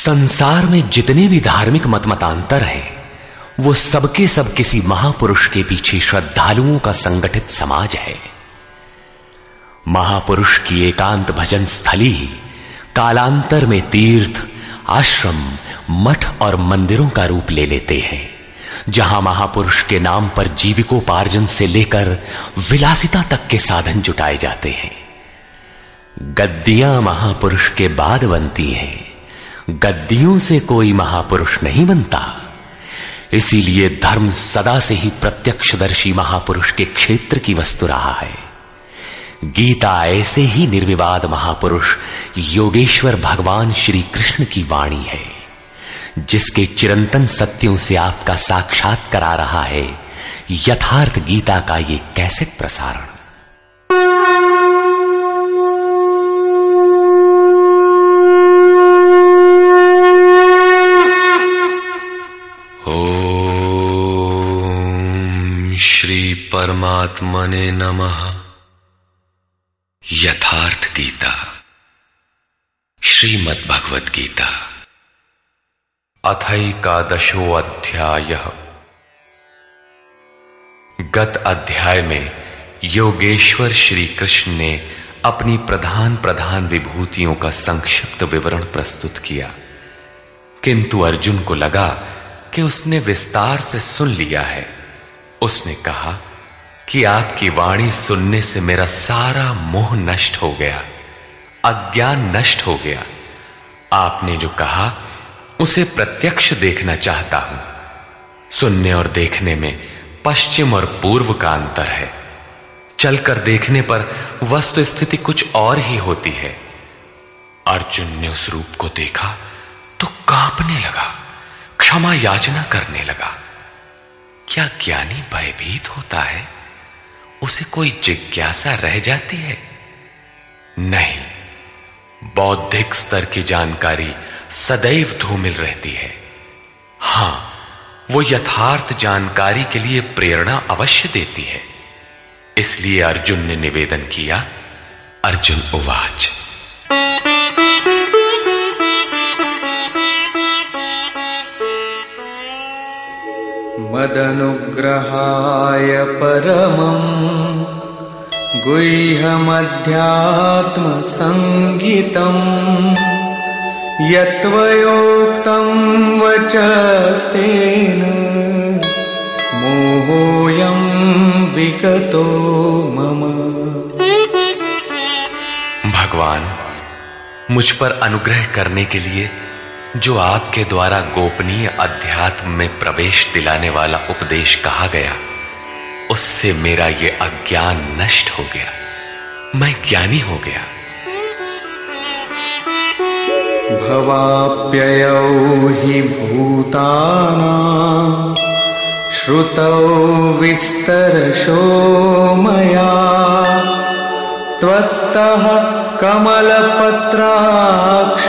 संसार में जितने भी धार्मिक मतमतांतर हैं, वो सबके सब किसी महापुरुष के पीछे श्रद्धालुओं का संगठित समाज है। महापुरुष की एकांत भजन स्थली कालांतर में तीर्थ, आश्रम, मठ और मंदिरों का रूप ले लेते हैं, जहां महापुरुष के नाम पर जीविकोपार्जन से लेकर विलासिता तक के साधन जुटाए जाते हैं। गद्दियां महापुरुष के बाद बनती हैं, गद्दियों से कोई महापुरुष नहीं बनता। इसीलिए धर्म सदा से ही प्रत्यक्षदर्शी महापुरुष के क्षेत्र की वस्तु रहा है। गीता ऐसे ही निर्विवाद महापुरुष योगेश्वर भगवान श्री कृष्ण की वाणी है, जिसके चिरंतन सत्यों से आपका साक्षात करा रहा है यथार्थ गीता का ये कैसेट प्रसारण। श्री परमात्मने नमः। यथार्थ गीता, श्रीमद् भगवद गीता, अथैकादशो अध्यायः। गत अध्याय में योगेश्वर श्री कृष्ण ने अपनी प्रधान प्रधान विभूतियों का संक्षिप्त विवरण प्रस्तुत किया, किंतु अर्जुन को लगा कि उसने विस्तार से सुन लिया है। उसने कहा कि आपकी वाणी सुनने से मेरा सारा मोह नष्ट हो गया, अज्ञान नष्ट हो गया। आपने जो कहा उसे प्रत्यक्ष देखना चाहता हूं। सुनने और देखने में पश्चिम और पूर्व का अंतर है। चलकर देखने पर वस्तु स्थिति कुछ और ही होती है। अर्जुन ने उस रूप को देखा तो कांपने लगा, क्षमा याचना करने लगा। क्या ज्ञानी भयभीत होता है? उसे कोई जिज्ञासा रह जाती है? नहीं, बौद्धिक स्तर की जानकारी सदैव धूमिल रहती है। हां, वो यथार्थ जानकारी के लिए प्रेरणा अवश्य देती है। इसलिए अर्जुन ने निवेदन किया। अर्जुन उवाच, मदनुग्रहाय परमं गुह्यमध्यात्मसंगीतं यत्त्वयोक्तं वचस्तेन मोहोऽयं विगतो मम। भगवान, मुझ पर अनुग्रह करने के लिए जो आपके द्वारा गोपनीय अध्यात्म में प्रवेश दिलाने वाला उपदेश कहा गया, उससे मेरा ये अज्ञान नष्ट हो गया, मैं ज्ञानी हो गया। भवाप्ययौ हि भूतानां श्रुतौ विस्तरशो मया त्वत्तः कमलपत्राक्ष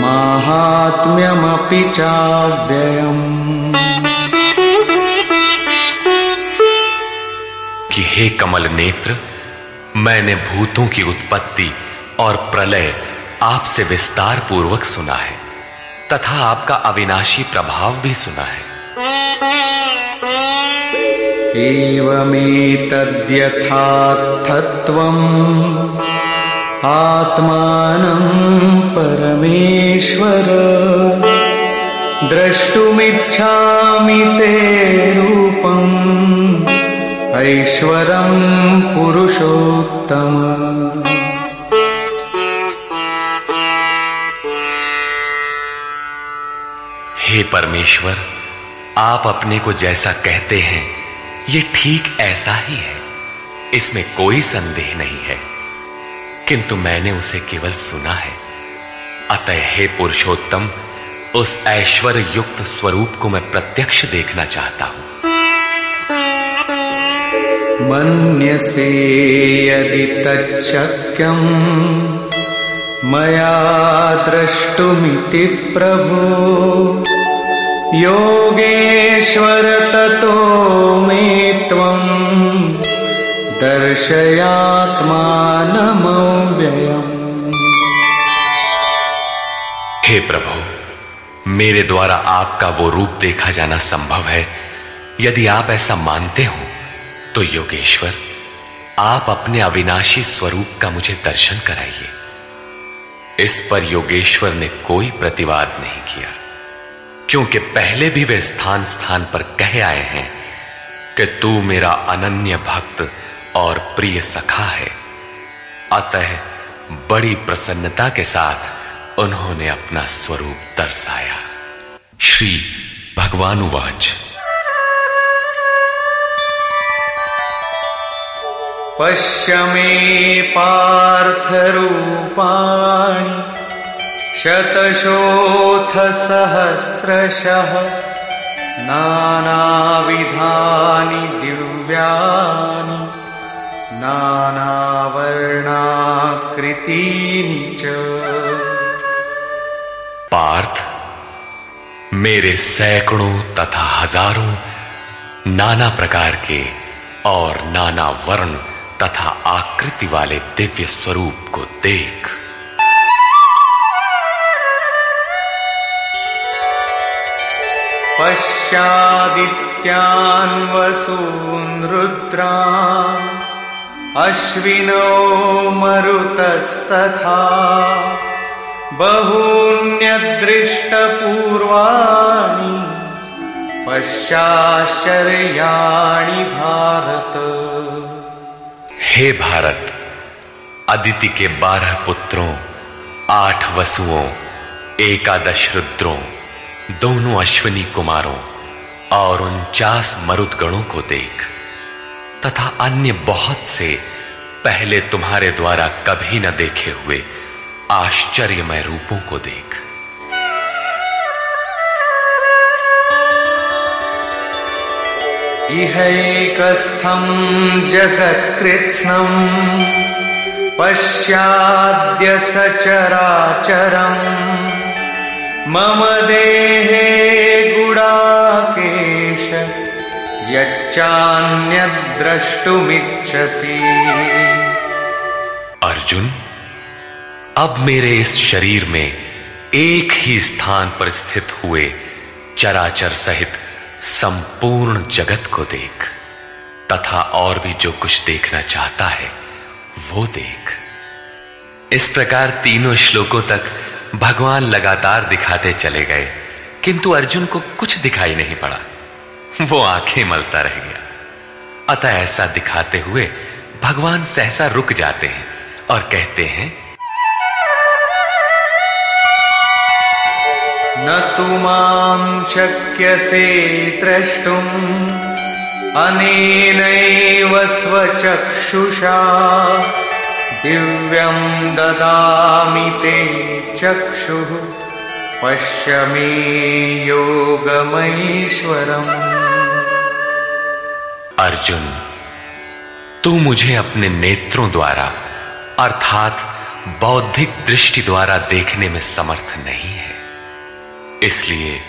माहात्म्यमपि चाव्ययम्। कि हे कमल नेत्र, मैंने भूतों की उत्पत्ति और प्रलय आपसे विस्तार पूर्वक सुना है तथा आपका अविनाशी प्रभाव भी सुना है। एवमेतद्यथार्थत्वम् आत्मानं परमेश्वर द्रष्टुमिच्छामि ते रूपम् ऐश्वरं पुरुषोत्तम। हे परमेश्वर, आप अपने को जैसा कहते हैं ये ठीक ऐसा ही है, इसमें कोई संदेह नहीं है, किंतु मैंने उसे केवल सुना है। अतः हे पुरुषोत्तम, उस ऐश्वर्य युक्त स्वरूप को मैं प्रत्यक्ष देखना चाहता हूं। मन्यसे यदि तच्छक्यं मया द्रष्टुमिति प्रभो योगेश्वर ततो मे त्वं दर्शयात्मानमव्ययम्। हे प्रभु, मेरे द्वारा आपका वो रूप देखा जाना संभव है। यदि आप ऐसा मानते हो तो योगेश्वर, आप अपने अविनाशी स्वरूप का मुझे दर्शन कराइए। इस पर योगेश्वर ने कोई प्रतिवाद नहीं किया, क्योंकि पहले भी वे स्थान स्थान पर कह आए हैं कि तू मेरा अनन्य भक्त और प्रिय सखा है। अतः बड़ी प्रसन्नता के साथ उन्होंने अपना स्वरूप दर्शाया। श्री भगवान उवाच। पश्य मे पार्थ रूपाणि शतशोऽथ सहस्रशः नानाविधानि दिव्यानि नानावर्णाकृतीनि च। पार्थ, मेरे सैकड़ों तथा हजारों नाना प्रकार के और नाना वर्ण तथा आकृति वाले दिव्य स्वरूप को देख। पश्यादित्यान् वसून् रुद्रान् अश्विनो मरुतस्तथा बहून्यदृष्टपूर्वाणि पश्याश्चर्याणि भारत। हे भारत, अदिति के 12 पुत्रों, 8 वसुओं, 11 रुद्रों, दोनों अश्विनी कुमारों और 49 मरुदगणों को देख, तथा अन्य बहुत से पहले तुम्हारे द्वारा कभी न देखे हुए आश्चर्यमय रूपों को देख। इहैकस्थं जगत्कृत्स्नं पश्याद्य सचराचरम् मम देहे गुडाकेश यच्चान्यद्द्रष्टुमिच्छसि। अर्जुन, अब मेरे इस शरीर में एक ही स्थान पर स्थित हुए चराचर सहित संपूर्ण जगत को देख, तथा और भी जो कुछ देखना चाहता है वो देख। इस प्रकार तीनों श्लोकों तक भगवान लगातार दिखाते चले गए, किंतु अर्जुन को कुछ दिखाई नहीं पड़ा। वो आंखें मलता रह गया। अतः ऐसा दिखाते हुए भगवान सहसा रुक जाते हैं और कहते हैं, न तु मां शक्यसे द्रष्टुम् अनेनैव स्वचक्षुषा दिव्यं ददामि ते चक्षुः पश्य मे योगमैश्वरम्। अर्जुन, तू मुझे अपने नेत्रों द्वारा अर्थात बौद्धिक दृष्टि द्वारा देखने में समर्थ नहीं है, इसलिए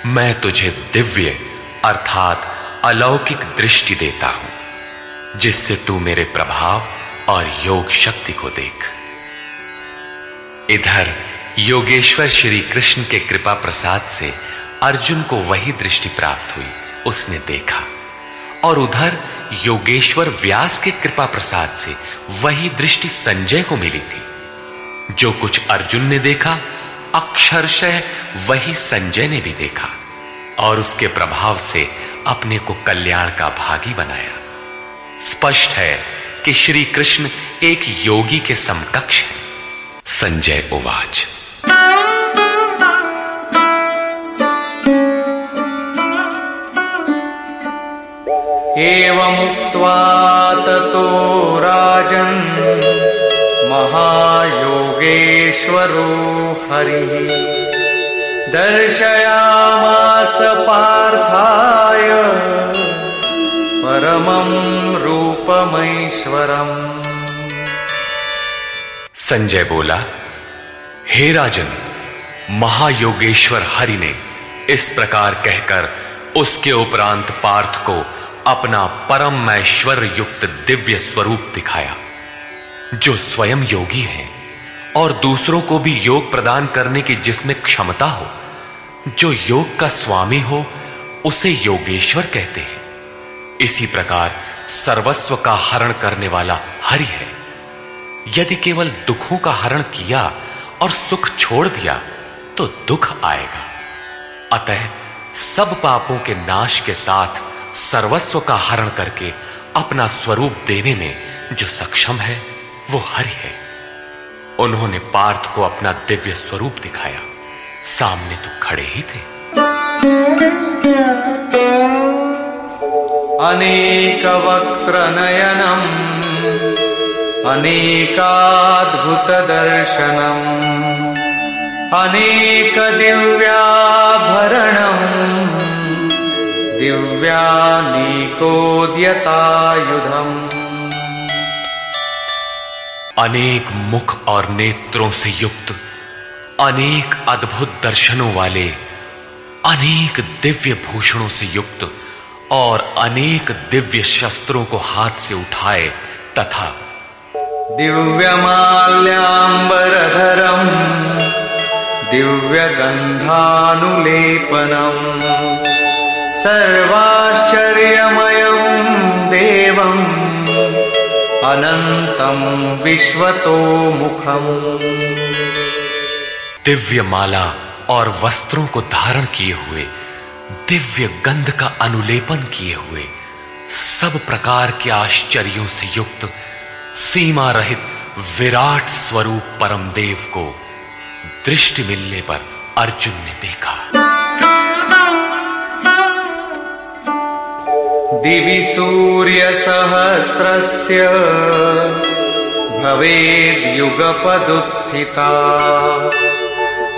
मैं तुझे दिव्य अर्थात अलौकिक दृष्टि देता हूं, जिससे तू मेरे प्रभाव और योग शक्ति को देख। इधर योगेश्वर श्री कृष्ण के कृपा प्रसाद से अर्जुन को वही दृष्टि प्राप्त हुई, उसने देखा, और उधर योगेश्वर व्यास के कृपा प्रसाद से वही दृष्टि संजय को मिली थी। जो कुछ अर्जुन ने देखा अक्षरशः वही संजय ने भी देखा, और उसके प्रभाव से अपने को कल्याण का भागी बनाया। स्पष्ट है कि श्री कृष्ण एक योगी के समकक्ष है। संजय उवाच। एवमुक्त्वा ततो राजन् महायोगेश्वरो हरिः दर्शयामास पार्थाय परमं रूपमैश्वरम्। संजय बोला, हे राजन, महायोगेश्वर हरि ने इस प्रकार कहकर उसके उपरांत पार्थ को अपना परम ऐश्वर्य युक्त दिव्य स्वरूप दिखाया, जो स्वयं योगी है और दूसरों को भी योग प्रदान करने की जिसमें क्षमता हो, जो योग का स्वामी हो, उसे योगेश्वर कहते हैं। इसी प्रकार सर्वस्व का हरण करने वाला हरि है। यदि केवल दुखों का हरण किया और सुख छोड़ दिया तो दुख आएगा। अतः सब पापों के नाश के साथ सर्वस्व का हरण करके अपना स्वरूप देने में जो सक्षम है वो हरि है। उन्होंने पार्थ को अपना दिव्य स्वरूप दिखाया। सामने तो खड़े ही थे। अनेक वक्त्र नयनम अनेकाद्भुत दर्शनम अनेक दिव्याभरणम दिव्यानीकोद्यतायुधम। अनेक मुख और नेत्रों से युक्त, अनेक अद्भुत दर्शनों वाले, अनेक दिव्य भूषणों से युक्त और अनेक दिव्य शस्त्रों को हाथ से उठाए तथा दिव्यमाल्याम्बरधरम दिव्यगन्धानुलेपनम सर्वाश्चर्यमयं देवं अनंतं विश्वतोमुखम्। दिव्य माला और वस्त्रों को धारण किए हुए, दिव्य गंध का अनुलेपन किए हुए, सब प्रकार के आश्चर्यों से युक्त, सीमा रहित विराट स्वरूप परमदेव को दृष्टि मिलने पर अर्जुन ने देखा। दिवि सूर्य सहस्रस्य भवेद्युगपदुत्थिता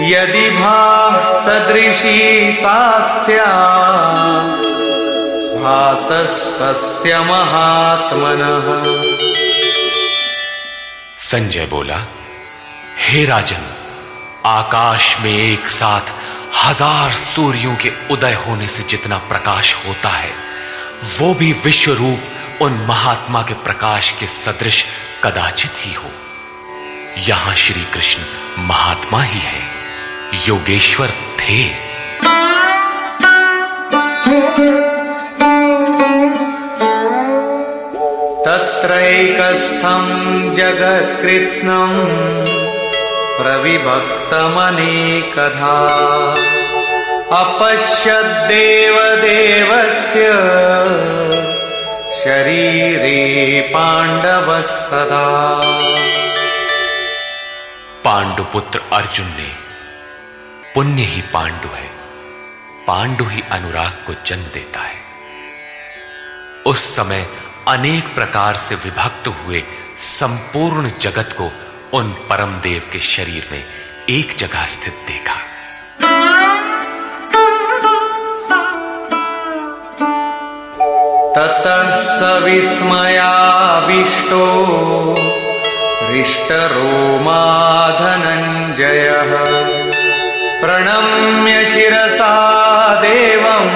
यदि भासदृशी सा स्यात् भासस्तस्य महात्मनः। संजय बोला, हे राजन, आकाश में एक साथ 1000 सूर्यों के उदय होने से जितना प्रकाश होता है, वो भी विश्व रूप उन महात्मा के प्रकाश के सदृश कदाचित ही हो। यहां श्री कृष्ण महात्मा ही है, योगेश्वर थे। तत्रैकस्थं जगत्कृत्स्नं प्रविभक्तमनेकधा अपश्यद्देवदेवस्य शरीरे पांडवस्तदा। पांडुपुत्र अर्जुन ने, पुण्य ही पांडु है, पांडु ही अनुराग को जन्म देता है। उस समय अनेक प्रकार से विभक्त हुए संपूर्ण जगत को उन परम देव के शरीर में एक जगह स्थित देखा। ततः स विस्मयाविष्टो हृष्टरोमा धनञ्जयः प्रणम्य शिरसा देवं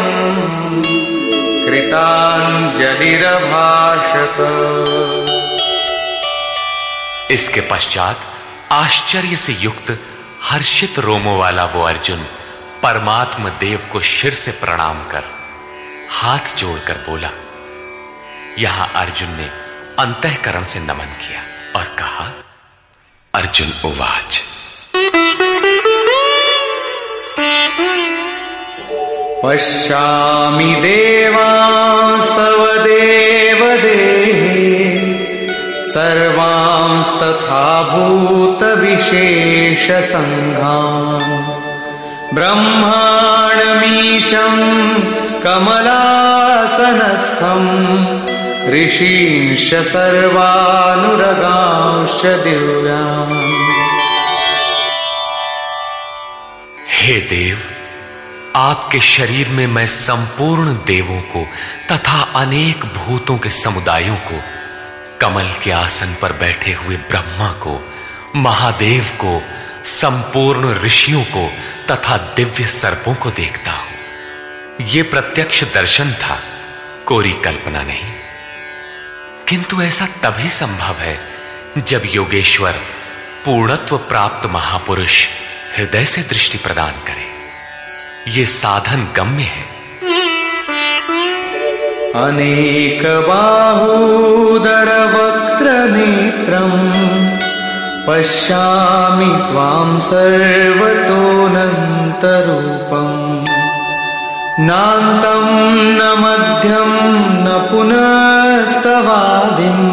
कृताञ्जलिरभाषत। इसके पश्चात आश्चर्य से युक्त हर्षित रोमों वाला वो अर्जुन परमात्मा देव को शिर से प्रणाम कर हाथ जोड़कर बोला। यहां अर्जुन ने अंतःकरण से नमन किया और कहा, अर्जुन उवाच, पश्यामि देवांस्तव देवदेहे सर्वांस्तथा भूतविशेषसङ्घान् ब्रह्माणमीशं कमलासनस्थं ऋषींश्च सर्वानुरगांश्च दिव्यान्। हे देव, आपके शरीर में मैं संपूर्ण देवों को तथा अनेक भूतों के समुदायों को, कमल के आसन पर बैठे हुए ब्रह्मा को, महादेव को, संपूर्ण ऋषियों को तथा दिव्य सर्पों को देखता हूं। यह प्रत्यक्ष दर्शन था, कोरी कल्पना नहीं। किंतु ऐसा तभी संभव है जब योगेश्वर पूर्णत्व प्राप्त महापुरुष हृदय से दृष्टि प्रदान करे। ये साधन गम्य है। अनेक बाहूदर वक्त्र नेत्रम् पश्यामि त्वां सर्वतोऽनन्तरूपम् नान्तं न मध्यं न पुनस्तवादिम्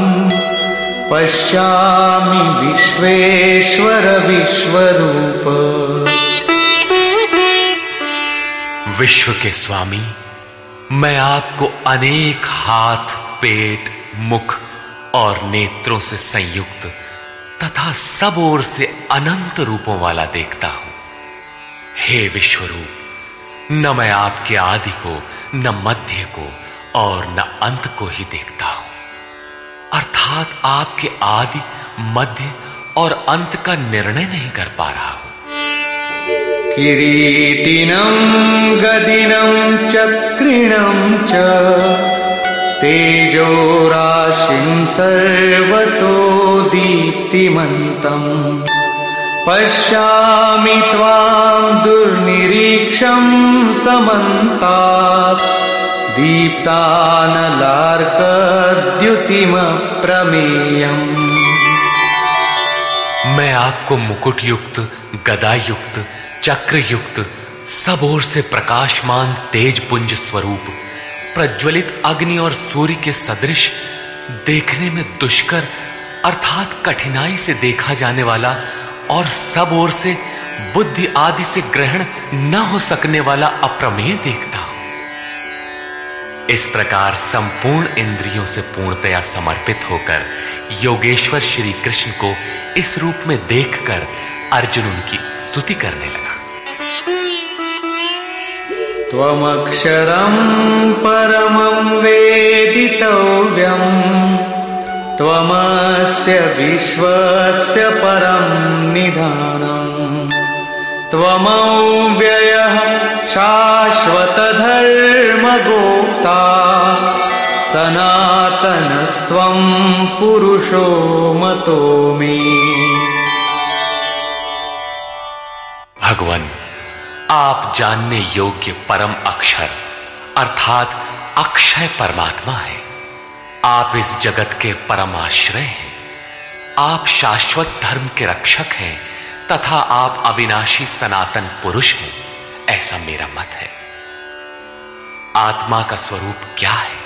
पश्यामि विश्वेश्वर विश्वरूप। विश्व के स्वामी, मैं आपको अनेक हाथ, पेट, मुख और नेत्रों से संयुक्त तथा सब ओर से अनंत रूपों वाला देखता हूं। हे विश्वरूप, न मैं आपके आदि को, न मध्य को और न अंत को ही देखता हूं, अर्थात आपके आदि, मध्य और अंत का निर्णय नहीं कर पा रहा हूं। किरीटिनं गदिनं चक्रिणं च तेजो राशिं सर्वतो दीप्तिमन्तम् पश्यामि त्वां दुर्निरीक्षं समन्तात् दीप्तानलार्कद्युतिमप्रमेयम्। मैं आपको मुकुट युक्त, गदा युक्त, चक्र युक्त, सब ओर से प्रकाशमान तेज पुंज स्वरूप, प्रज्वलित अग्नि और सूर्य के सदृश, देखने में दुष्कर अर्थात कठिनाई से देखा जाने वाला और सब ओर से बुद्धि आदि से ग्रहण न हो सकने वाला अप्रमेय देखता हूं। इस प्रकार संपूर्ण इंद्रियों से पूर्णतया समर्पित होकर योगेश्वर श्री कृष्ण को इस रूप में देखकर अर्जुन उनकी स्तुति करने लगा। त्वमक्षरं परमं वेदितव्यम् त्वमस्य विश्वस्य परं निधानम् त्वमव्ययः शाश्वतधर्मगोप्ता सनातनस्त्वं पुरुषो मतो मे। भगवान, आप जानने योग्य परम अक्षर अर्थात अक्षय परमात्मा है। आप इस जगत के परम आश्रय हैं। आप शाश्वत धर्म के रक्षक हैं तथा आप अविनाशी सनातन पुरुष हैं, ऐसा मेरा मत है। आत्मा का स्वरूप क्या है?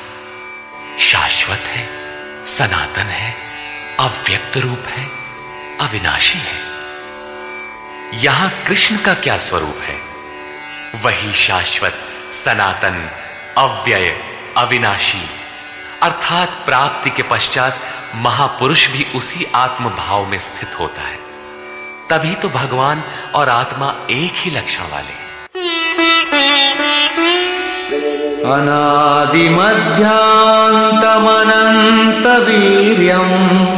शाश्वत है, सनातन है, अव्यक्त रूप है, अविनाशी है। यहां कृष्ण का क्या स्वरूप है? वही शाश्वत, सनातन, अव्यय, अविनाशी, अर्थात प्राप्ति के पश्चात महापुरुष भी उसी आत्म भाव में स्थित होता है। तभी तो भगवान और आत्मा एक ही लक्षण वाले। अनादिमध्यान्तमनन्तवीर्यम्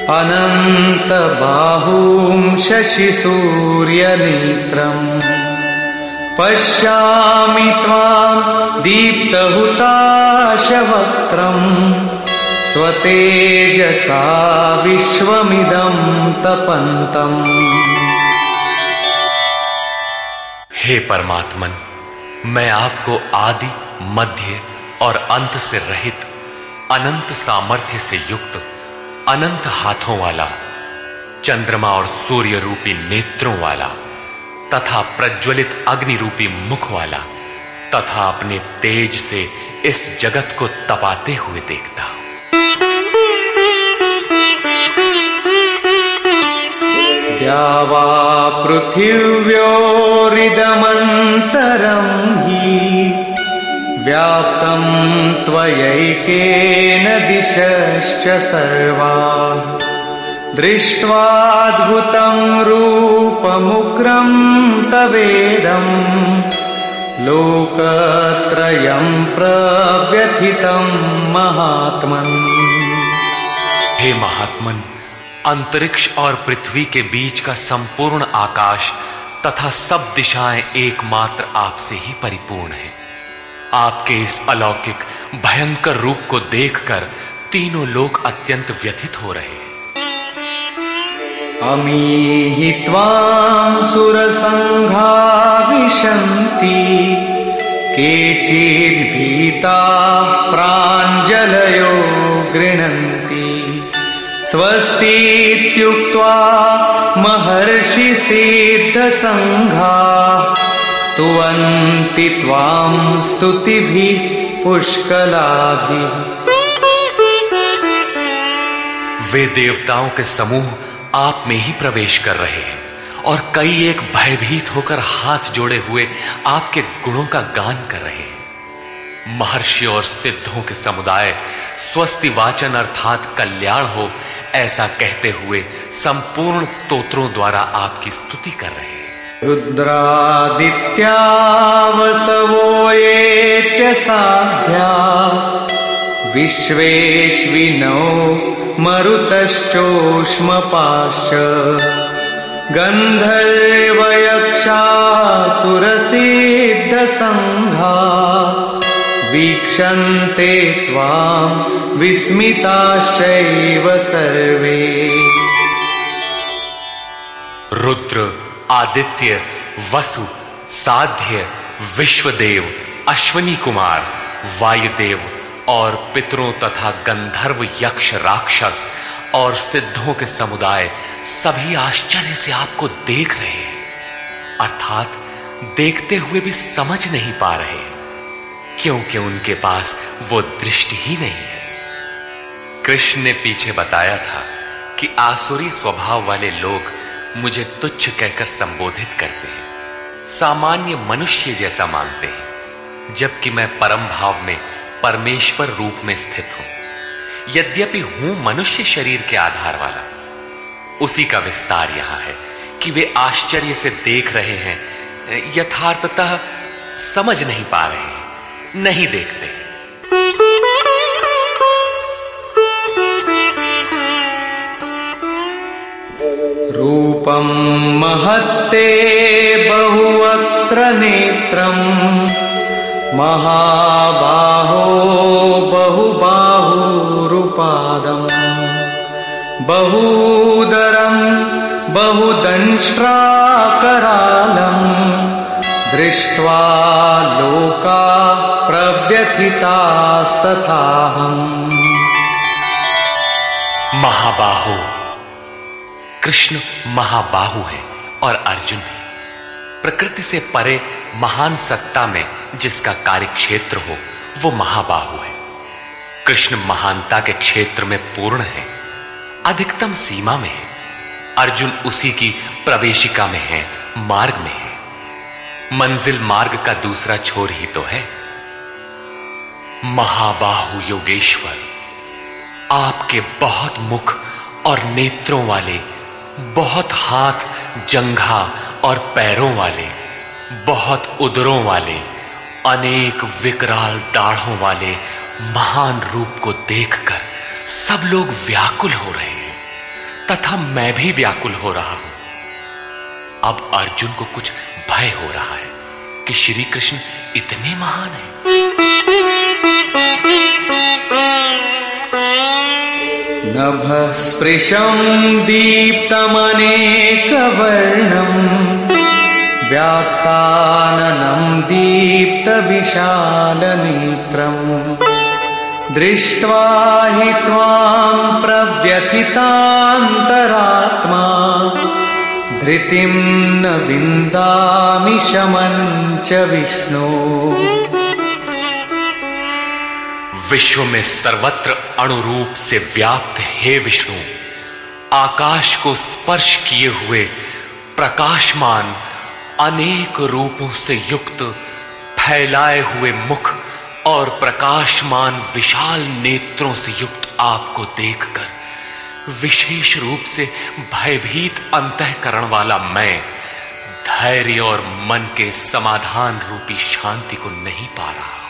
अनन्तबाहुं शशिसूर्यनेत्रम् पश्यामि त्वां दीप्तहुताशवक्त्रम् स्वतेजसा विश्वमिदं तपन्तम्। हे परमात्मन, मैं आपको आदि, मध्य और अंत से रहित, अनंत सामर्थ्य से युक्त, अनंत हाथों वाला, चंद्रमा और सूर्य रूपी नेत्रों वाला तथा प्रज्वलित अग्नि रूपी मुख वाला तथा अपने तेज से इस जगत को तपाते हुए देखता हूं। द्यावा पृथिव्योरिदमन्तरं हि व्याप्तं त्वयैकेन दिशश्च सर्वाः दृष्ट्वाद्भुतं रूपमुग्रं तवेदं लोकत्रयं प्रव्यथितं महात्मन्। हे महात्मन, अंतरिक्ष और पृथ्वी के बीच का संपूर्ण आकाश तथा सब दिशाएं एकमात्र आपसे ही परिपूर्ण है। आपके इस अलौकिक भयंकर रूप को देखकर तीनों लोक अत्यंत व्यथित हो रहे हैं। अमीहि त्वां सुरसङ्घा विशन्ति केचिद्भीताः प्राञ्जलयो गृह्णन्ति स्वस्तीत्युक्त्वा महर्षिसिद्धसङ्घाः स्तुवन्ति त्वां स्तुतिभिः पुष्कलाभिः। वे देवताओं के समूह आप में ही प्रवेश कर रहे हैं और कई एक भयभीत होकर हाथ जोड़े हुए आपके गुणों का गान कर रहे हैं। महर्षि और सिद्धों के समुदाय स्वस्ति वाचन अर्थात कल्याण हो ऐसा कहते हुए संपूर्ण स्तोत्रों द्वारा आपकी स्तुति कर रहे हैं। रुद्रादित्या वसवो ये च साध्या विश्वेश्विनो मरुतश्चोष्मपाश्च गन्धर्वयक्षासुरसिद्धसङ्घा वीक्षन्ते त्वां विस्मिताश्चैव सर्वे। रुद्र, आदित्य, वसु, साध्य, विश्वदेव, अश्वनी कुमार, वायुदेव और पितरों तथा गंधर्व, यक्ष, राक्षस और सिद्धों के समुदाय सभी आश्चर्य से आपको देख रहे हैं, अर्थात देखते हुए भी समझ नहीं पा रहे, क्योंकि उनके पास वो दृष्टि ही नहीं है। कृष्ण ने पीछे बताया था कि आसुरी स्वभाव वाले लोग मुझे तुच्छ कहकर संबोधित करते हैं, सामान्य मनुष्य जैसा मानते हैं, जबकि मैं परम भाव में परमेश्वर रूप में स्थित हूं। यद्यपि हूं मनुष्य शरीर के आधार वाला, उसी का विस्तार यहां है कि वे आश्चर्य से देख रहे हैं, यथार्थतः समझ नहीं पा रहे हैं, नहीं देखते। रूपं महत्ते बहुवक्त्र नेत्रम् महाबाहो बहुबाहुरुपादम् बहूदरं बहुदंष्ट्राकरालम् दृष्ट्वा लोका प्रव्यथितास्तथाहम्। महाबाहो, कृष्ण महाबाहु है और अर्जुन है। प्रकृति से परे महान सत्ता में जिसका कार्य क्षेत्र हो वो महाबाहु है। कृष्ण महानता के क्षेत्र में पूर्ण है, अधिकतम सीमा में है। अर्जुन उसी की प्रवेशिका में है, मार्ग में है। मंजिल मार्ग का दूसरा छोर ही तो है। महाबाहु योगेश्वर, आपके बहुत मुख और नेत्रों वाले, बहुत हाथ, जंघा और पैरों वाले, बहुत उदरों वाले, अनेक विकराल दाढ़ों वाले महान रूप को देखकर सब लोग व्याकुल हो रहे हैं तथा मैं भी व्याकुल हो रहा हूं। अब अर्जुन को कुछ भय हो रहा है कि श्री कृष्ण इतने महान हैं। नभस्पृशं दीप्तमनेकवर्णम् व्यात्ताननं दीप्तविशालनेत्रम् दृष्ट्वा हि त्वां प्रव्यथितान्तरात्मा धृतिं न विन्दामि शमं च विष्णो। विश्व में सर्वत्र अणुरूप से व्याप्त हे विष्णु, आकाश को स्पर्श किए हुए प्रकाशमान अनेक रूपों से युक्त फैलाए हुए मुख और प्रकाशमान विशाल नेत्रों से युक्त आपको देखकर विशेष रूप से भयभीत अंतःकरण वाला मैं धैर्य और मन के समाधान रूपी शांति को नहीं पा रहा।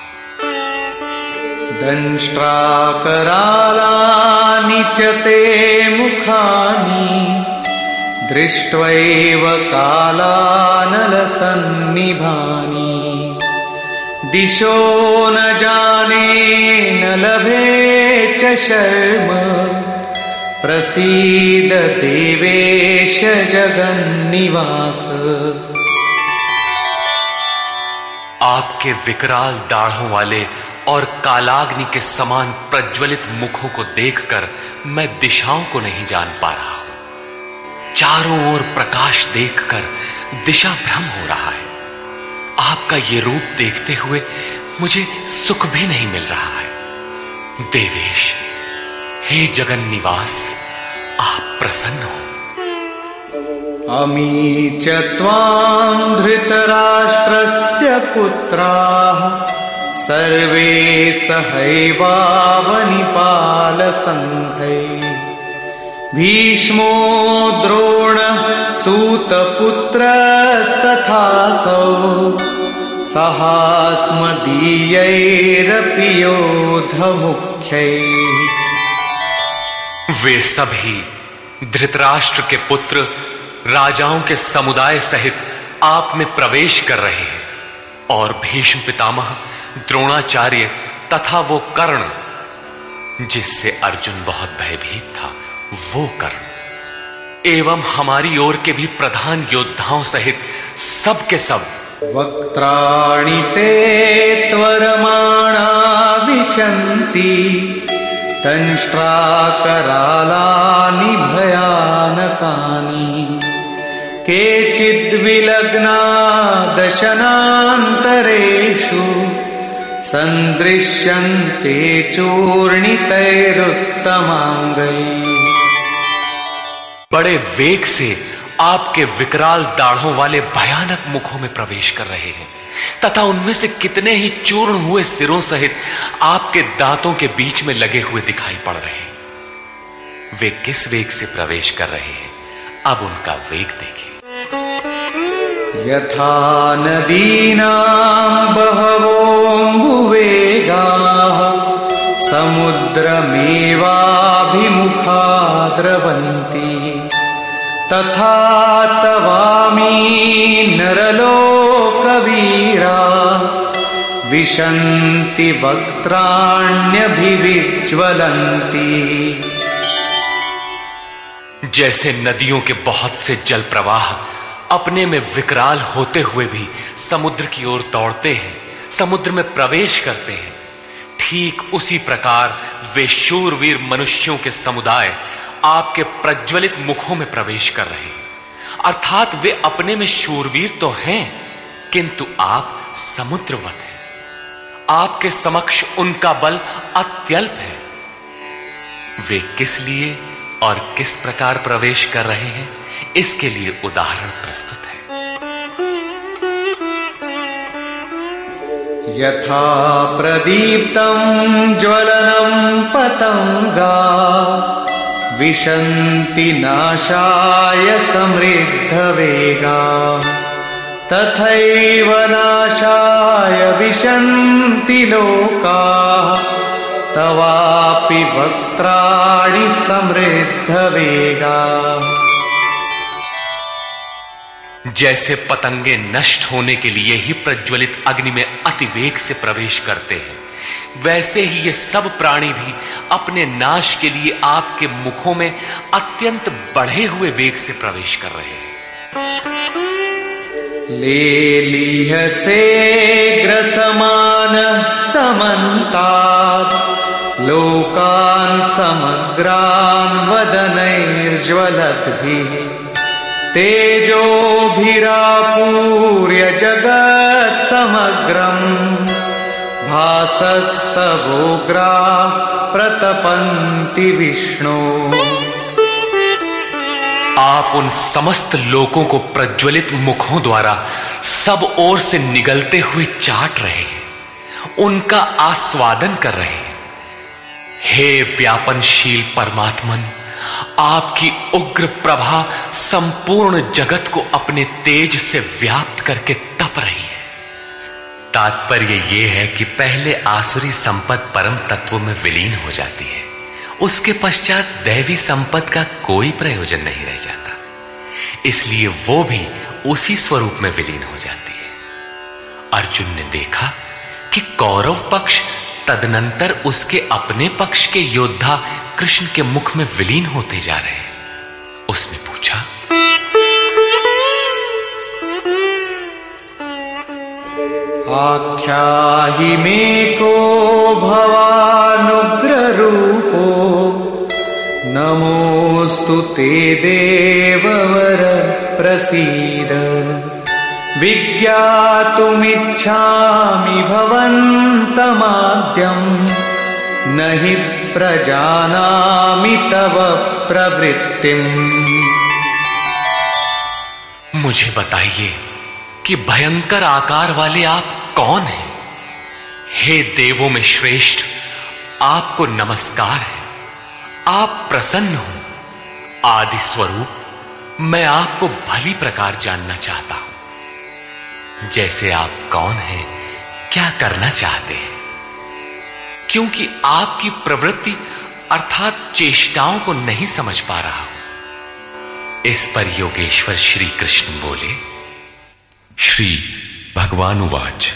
दंष्ट्राकरालानि च ते मुखानि दृष्ट्वैव कालानलसन्निभानि दिशो न जाने न लभे च शर्म प्रसीद देवेश जगन्निवास। आपके विकराल दाढ़ों वाले और कालाग्नि के समान प्रज्वलित मुखों को देखकर मैं दिशाओं को नहीं जान पा रहा हूं। चारों ओर प्रकाश देखकर दिशा भ्रम हो रहा है। आपका ये रूप देखते हुए मुझे सुख भी नहीं मिल रहा है। देवेश, हे जगन निवास, आप प्रसन्न हो। अमी च त्वां धृतराष्ट्रस्य पुत्राः सर्वे सहैवावनिपालसङ्घैः भीष्मो द्रोणः सूतपुत्रस्तथासौ सहास्मदीयैरपि योधमुख्यैः। वे सभी धृतराष्ट्र के पुत्र राजाओं के समुदाय सहित आप में प्रवेश कर रहे हैं और भीष्म पितामह, द्रोणाचार्य तथा वो कर्ण जिससे अर्जुन बहुत भयभीत था, वो कर्ण एवं हमारी ओर के भी प्रधान योद्धाओं सहित सब के सब वक्त्राणि ते त्वरमाणा विशन्ति दंष्ट्राकरालानि भयानकानि केचिद्विलग्ना दशनान्तरेषु सन्दृश्यन्ते चूर्णितैरुत्तमाङ्गैः। बड़े वेग से आपके विकराल दाढ़ों वाले भयानक मुखों में प्रवेश कर रहे हैं तथा उनमें से कितने ही चूर्ण हुए सिरों सहित आपके दांतों के बीच में लगे हुए दिखाई पड़ रहे हैं। वे किस वेग से प्रवेश कर रहे हैं, अब उनका वेग देखिए। यथा नदीनां बहवोऽम्बुवेगाः समुद्रमेवाभिमुखा द्रवन्ति तथा तवामी नरलोकवीरा विशन्ति वक्त्राण्यभिविज्वलन्ति। जैसे नदियों के बहुत से जल प्रवाह अपने में विकराल होते हुए भी समुद्र की ओर दौड़ते हैं, समुद्र में प्रवेश करते हैं, ठीक उसी प्रकार वे शूरवीर मनुष्यों के समुदाय आपके प्रज्वलित मुखों में प्रवेश कर रहे हैं। अर्थात वे अपने में शूरवीर तो हैं, किंतु आप समुद्रवत हैं। आपके समक्ष उनका बल अत्यल्प है। वे किस लिए और किस प्रकार प्रवेश कर रहे हैं, इसके लिए उदाहरण प्रस्तुत है। यथा प्रदीप्तं ज्वलनं पतंगा विशन्ति नाशाय समृद्धवेगा तथैव नाशाय विशन्ति लोकाः तवापि वक्त्राणि समृद्धवेगा। जैसे पतंगे नष्ट होने के लिए ही प्रज्वलित अग्नि में अतिवेग से प्रवेश करते हैं, वैसे ही ये सब प्राणी भी अपने नाश के लिए आपके मुखों में अत्यंत बढ़े हुए वेग से प्रवेश कर रहे हैं। लेलीहसे ग्रसमानः समन्तात् लोकान् समग्रान् वदनैर्ज्वलद्भिः तेजोभिरापूर्य जगत् समग्रम् भासस्तवोग्राः प्रतपन्ति विष्णु। आप उन समस्त लोकों को प्रज्वलित मुखों द्वारा सब ओर से निगलते हुए चाट रहे हैं, उनका आस्वादन कर रहे हैं। हे व्यापनशील परमात्मन, आपकी उग्र प्रभा संपूर्ण जगत को अपने तेज से व्याप्त करके तप रही है। तात्पर्य यह है कि पहले आसुरी संपत्ति परम तत्व में विलीन हो जाती है, उसके पश्चात दैवी संपत्ति का कोई प्रयोजन नहीं रह जाता, इसलिए वो भी उसी स्वरूप में विलीन हो जाती है। अर्जुन ने देखा कि कौरव पक्ष तदनंतर उसके अपने पक्ष के योद्धा कृष्ण के मुख में विलीन होते जा रहे हैं। उसने पूछा, आख्याहि मे को भवानुग्र रूपो नमोस्तु ते देववर प्रसीद विज्ञातुमिच्छामि भवन्तमाद्यं न हि प्रजानामि तव प्रवृत्तिम्। मुझे बताइए कि भयंकर आकार वाले आप कौन हैं? हे देवों में श्रेष्ठ, आपको नमस्कार है। आप प्रसन्न हो। आदि स्वरूप, मैं आपको भली प्रकार जानना चाहता हूं। जैसे आप कौन हैं, क्या करना चाहते हैं? क्योंकि आपकी प्रवृत्ति अर्थात चेष्टाओं को नहीं समझ पा रहा हूं। इस पर योगेश्वर श्री कृष्ण बोले। श्री भगवान उवाच,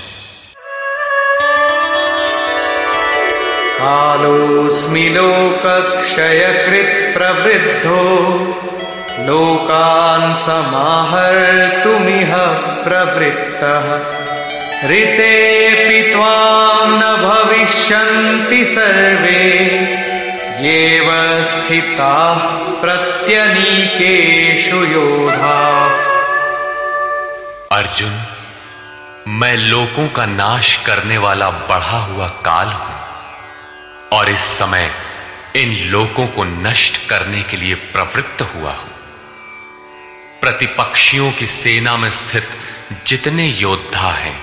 कालोऽस्मि लोकक्षयकृत् प्रवृद्धो लोकान् समाहर्तुमिह प्रवृत्तः ऋतेऽपि त्वां न भविष्यन्ति सर्वे येव स्थिताः प्रत्यनीकेषु योधाः। अर्जुन, मैं लोकों का नाश करने वाला बढ़ा हुआ काल हूं और इस समय इन लोकों को नष्ट करने के लिए प्रवृत्त हुआ हूं। प्रतिपक्षियों की सेना में स्थित जितने योद्धा हैं,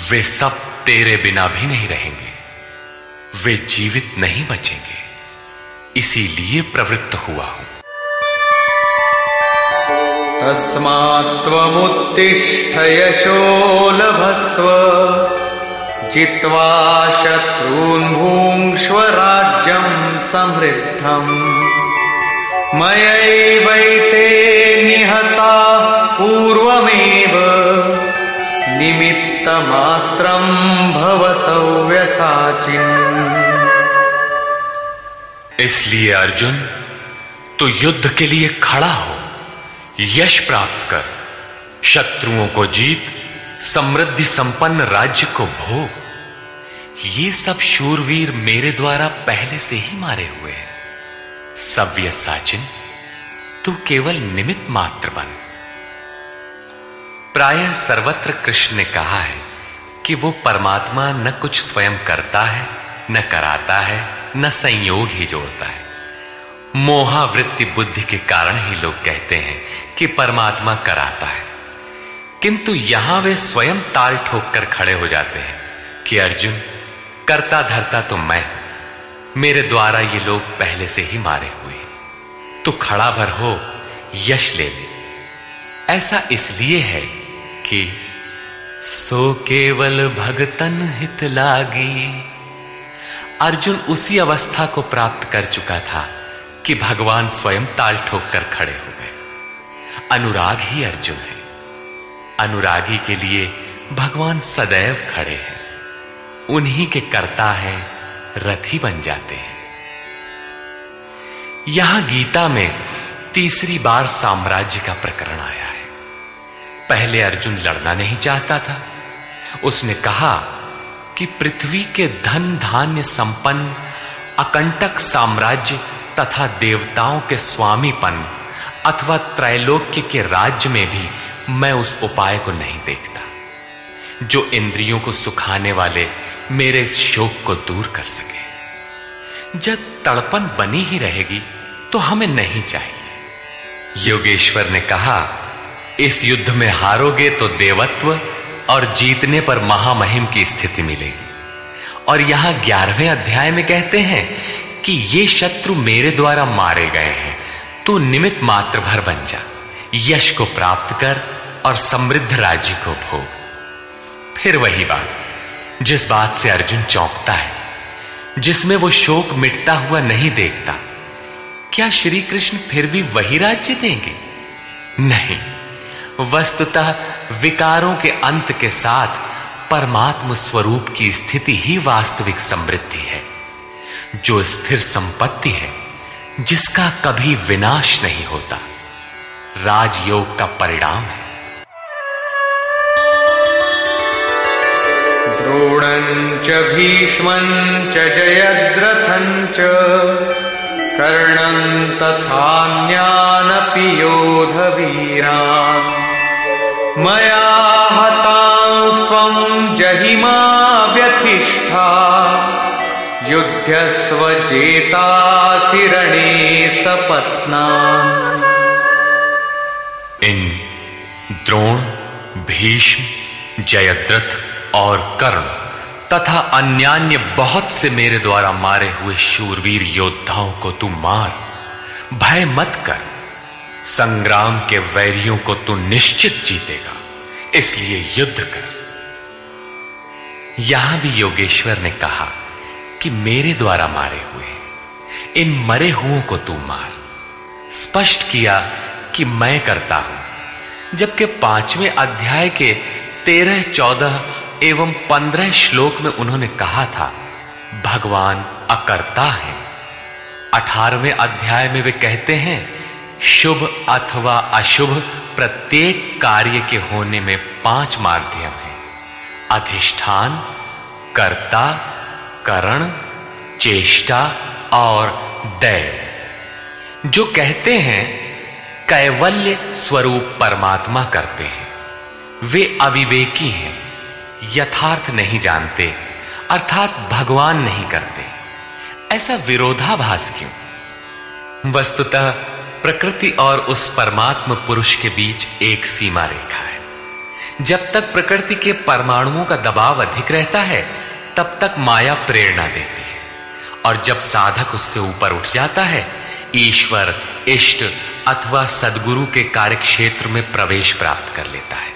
वे सब तेरे बिना भी नहीं रहेंगे। वे जीवित नहीं बचेंगे, इसीलिए प्रवृत्त हुआ हूं। तस्मात्त्वमुत्तिष्ठ यशो लभस्व जित्वा शत्रून् भुङ्क्ष्व राज्यं समृद्धम् मयैवैते निहताः पूर्वमेव निमित्तमात्रं भव सव्यसाचिन्। इसलिए अर्जुन, तू युद्ध के लिए खड़ा हो, यश प्राप्त कर, शत्रुओं को जीत, समृद्धि संपन्न राज्य को भोग। ये सब शूरवीर मेरे द्वारा पहले से ही मारे हुए हैं। सव्यसाचिन, तू केवल निमित्त मात्र बन। प्रायः सर्वत्र कृष्ण ने कहा है कि वो परमात्मा न कुछ स्वयं करता है, न कराता है, न संयोग ही जोड़ता है। मोहावृत्ति बुद्धि के कारण ही लोग कहते हैं कि परमात्मा कराता है, किंतु यहां वे स्वयं ताल ठोक कर खड़े हो जाते हैं कि अर्जुन, करता धरता तो मैं हूं, मेरे द्वारा ये लोग पहले से ही मारे हुए हैं। तू खड़ा भर हो, यश ले ले। ऐसा इसलिए है कि सो केवल भगतन हित लागी। अर्जुन उसी अवस्था को प्राप्त कर चुका था कि भगवान स्वयं ताल ठोक कर खड़े हो गए। अनुराग ही अर्जुन है। अनुरागी के लिए भगवान सदैव खड़े हैं। उन्हीं के कर्ता है, रथी बन जाते हैं। यहां गीता में तीसरी बार साम्राज्य का प्रकरण आया है। पहले अर्जुन लड़ना नहीं चाहता था। उसने कहा कि पृथ्वी के धन धान्य संपन्न अकंटक साम्राज्य तथा देवताओं के स्वामीपन अथवा त्रैलोक्य के राज्य में भी मैं उस उपाय को नहीं देखता जो इंद्रियों को सुखाने वाले मेरे शोक को दूर कर सके। जब तड़पन बनी ही रहेगी तो हमें नहीं चाहिए। योगेश्वर ने कहा, इस युद्ध में हारोगे तो देवत्व और जीतने पर महामहिम की स्थिति मिलेगी। और यहां 11वें अध्याय में कहते हैं कि ये शत्रु मेरे द्वारा मारे गए हैं, तू निमित्त मात्र भर बन जा, यश को प्राप्त कर और समृद्ध राज्य को भोग। फिर वही बात, जिस बात से अर्जुन चौंकता है, जिसमें वो शोक मिटता हुआ नहीं देखता, क्या श्री कृष्ण फिर भी वही राज्य देंगे? नहीं, वस्तुतः विकारों के अंत के साथ परमात्म स्वरूप की स्थिति ही वास्तविक समृद्धि है, जो स्थिर संपत्ति है, जिसका कभी विनाश नहीं होता, राजयोग का परिणाम है। द्रोणञ्च भीष्मञ्च जयद्रथञ्च कर्णं तथान्यानपि योधवीरान् मया हतांस्त्वं जहिमा व्यथिष्ठा युध्यस्व जेतासि रणे सपत्नान्। इन द्रोण, भीष्म, जयद्रथ और कर्ण तथा अन्यान्य बहुत से मेरे द्वारा मारे हुए शूरवीर योद्धाओं को तू मार, भय मत कर। संग्राम के वैरियों को तू निश्चित जीतेगा, इसलिए युद्ध कर। यहां भी योगेश्वर ने कहा कि मेरे द्वारा मारे हुए इन मरे हुओं को तू मार। स्पष्ट किया कि मैं करता हूं, जबकि 5वें अध्याय के 13, 14 एवं 15 श्लोक में उन्होंने कहा था भगवान अकर्ता है। 18वें अध्याय में वे कहते हैं शुभ अथवा अशुभ प्रत्येक कार्य के होने में 5 माध्यम हैं: अधिष्ठान, कर्ता, करण, चेष्टा और दैव। जो कहते हैं कैवल्य स्वरूप परमात्मा करते हैं, वे अविवेकी हैं, यथार्थ नहीं जानते, अर्थात भगवान नहीं करते। ऐसा विरोधाभास क्यों? वस्तुतः प्रकृति और उस परमात्म पुरुष के बीच एक सीमा रेखा है। जब तक प्रकृति के परमाणुओं का दबाव अधिक रहता है, तब तक माया प्रेरणा देती है, और जब साधक उससे ऊपर उठ जाता है, ईश्वर, इष्ट अथवा सद्गुरु के कार्यक्षेत्र में प्रवेश प्राप्त कर लेता है।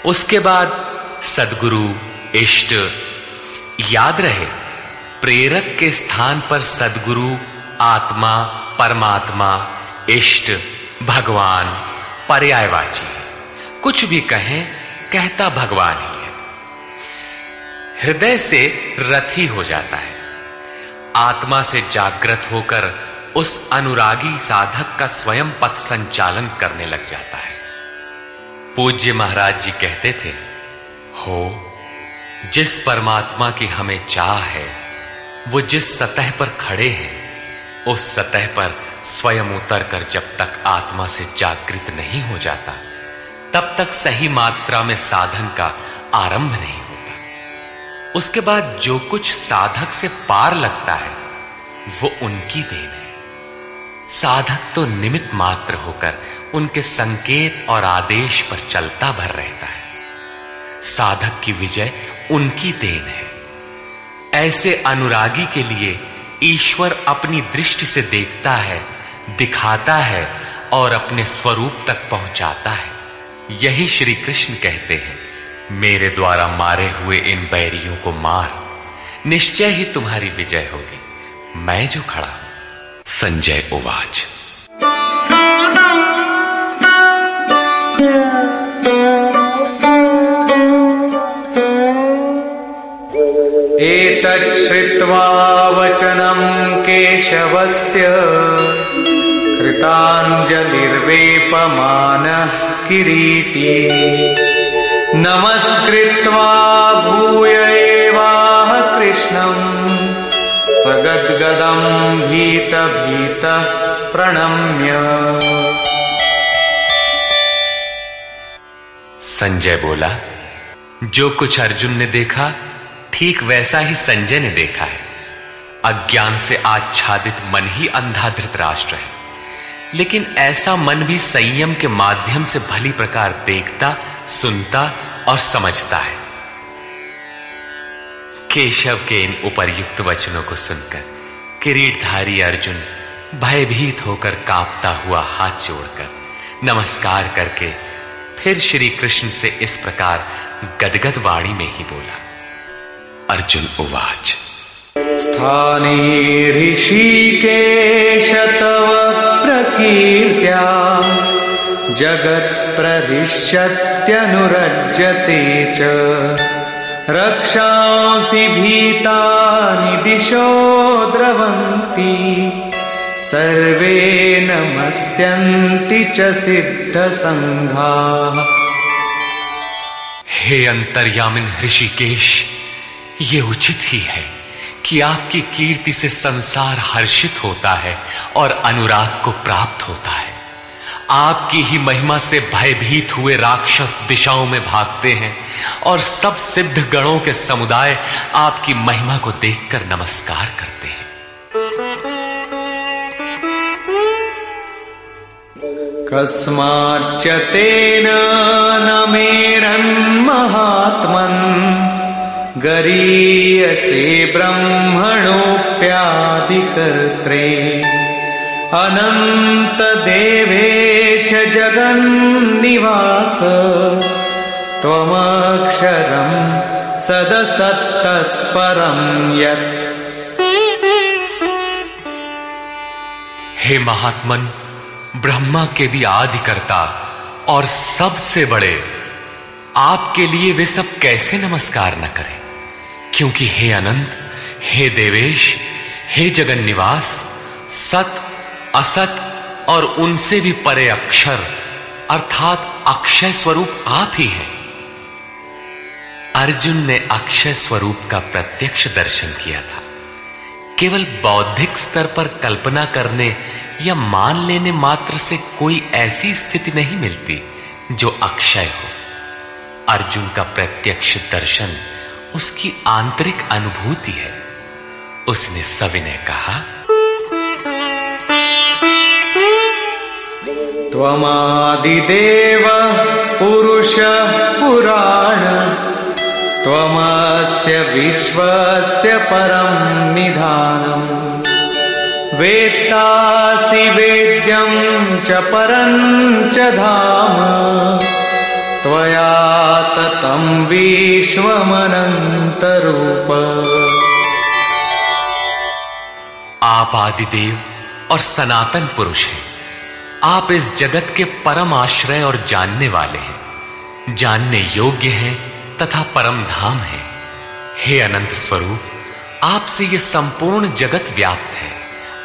उसके बाद सद्गुरु, इष्ट, याद रहे प्रेरक के स्थान पर सद्गुरु, आत्मा, परमात्मा, इष्ट, भगवान पर्यायवाची है। कुछ भी कहें, कहता भगवान ही है। हृदय से रथी हो जाता है, आत्मा से जागृत होकर उस अनुरागी साधक का स्वयं पथ संचालन करने लग जाता है। पूज्य महाराज जी कहते थे, हो जिस परमात्मा की हमें चाह है, वो जिस सतह पर खड़े हैं, उस सतह पर स्वयं उतरकर जब तक आत्मा से जागृत नहीं हो जाता, तब तक सही मात्रा में साधन का आरंभ नहीं होता। उसके बाद जो कुछ साधक से पार लगता है, वो उनकी देन है। साधक तो निमित्त मात्र होकर उनके संकेत और आदेश पर चलता भर रहता है। साधक की विजय उनकी देन है। ऐसे अनुरागी के लिए ईश्वर अपनी दृष्टि से देखता है, दिखाता है और अपने स्वरूप तक पहुंचाता है। यही श्री कृष्ण कहते हैं, मेरे द्वारा मारे हुए इन बैरियों को मार, निश्चय ही तुम्हारी विजय होगी, मैं जो खड़ा हूं। संजय उवाच। एतत् श्रुत्वा वचनं केशवस्य कृताञ्जलिर्वेपमानः किरीटी नमस्कृत्वा भूय एवाह कृष्णं सगद्गदं भीतः प्रणम्य। संजय बोला, जो कुछ अर्जुन ने देखा ठीक वैसा ही संजय ने देखा है। अज्ञान से आच्छादित मन ही अंधा धृतराष्ट्र है, लेकिन ऐसा मन भी संयम के माध्यम से भली प्रकार देखता, सुनता और समझता है। केशव के इन उपर्युक्त वचनों को सुनकर किरीटधारी अर्जुन भयभीत होकर कांपता हुआ हाथ जोड़कर नमस्कार करके फिर श्री कृष्ण से इस प्रकार गदगद वाणी में ही बोला। अर्जुन उवाच। स्थाने ऋषिकेश तव प्रकीर्त्या जगत् प्रहृष्यत्यनुरज्यते च रक्षांसि भीतानि दिशो द्रवन्ति सर्वे नमस्यन्ति च सिद्धसंघाः। हे अंतर्यामिन ऋषिकेश, ये उचित ही है कि आपकी कीर्ति से संसार हर्षित होता है और अनुराग को प्राप्त होता है। आपकी ही महिमा से भयभीत हुए राक्षस दिशाओं में भागते हैं और सब सिद्ध गणों के समुदाय आपकी महिमा को देखकर नमस्कार करते हैं। कस्माच्च तेन न मेरन्महात्मन् गरीयसे ब्रह्मणोऽप्यादिकर्त्रे अनंत देवेश जगन्निवास त्वमक्षरं सदसत्तत्परं यत्। हे महात्मन, ब्रह्मा के भी आदिकर्ता और सबसे बड़े, आपके लिए वे सब कैसे नमस्कार न करें, क्योंकि हे अनंत, हे देवेश, हे जगन्निवास, सत, असत और उनसे भी परे अक्षर अर्थात अक्षय स्वरूप आप ही हैं। अर्जुन ने अक्षय स्वरूप का प्रत्यक्ष दर्शन किया था। केवल बौद्धिक स्तर पर कल्पना करने या मान लेने मात्र से कोई ऐसी स्थिति नहीं मिलती जो अक्षय हो। अर्जुन का प्रत्यक्ष दर्शन उसकी आंतरिक अनुभूति है। उसने सविनय कहा, त्वमादिदेव पुरुषः पुराण त्वमस्य विश्वस्य परं निधानम् वेत्तासि वेद्यं च परं च धाम त्वया ततं विश्वमनन्तरूप। आप आदिदेव और सनातन पुरुष हैं। आप इस जगत के परम आश्रय और जानने वाले हैं, जानने योग्य हैं तथा परम धाम है। हे अनंत स्वरूप, आपसे ये संपूर्ण जगत व्याप्त है,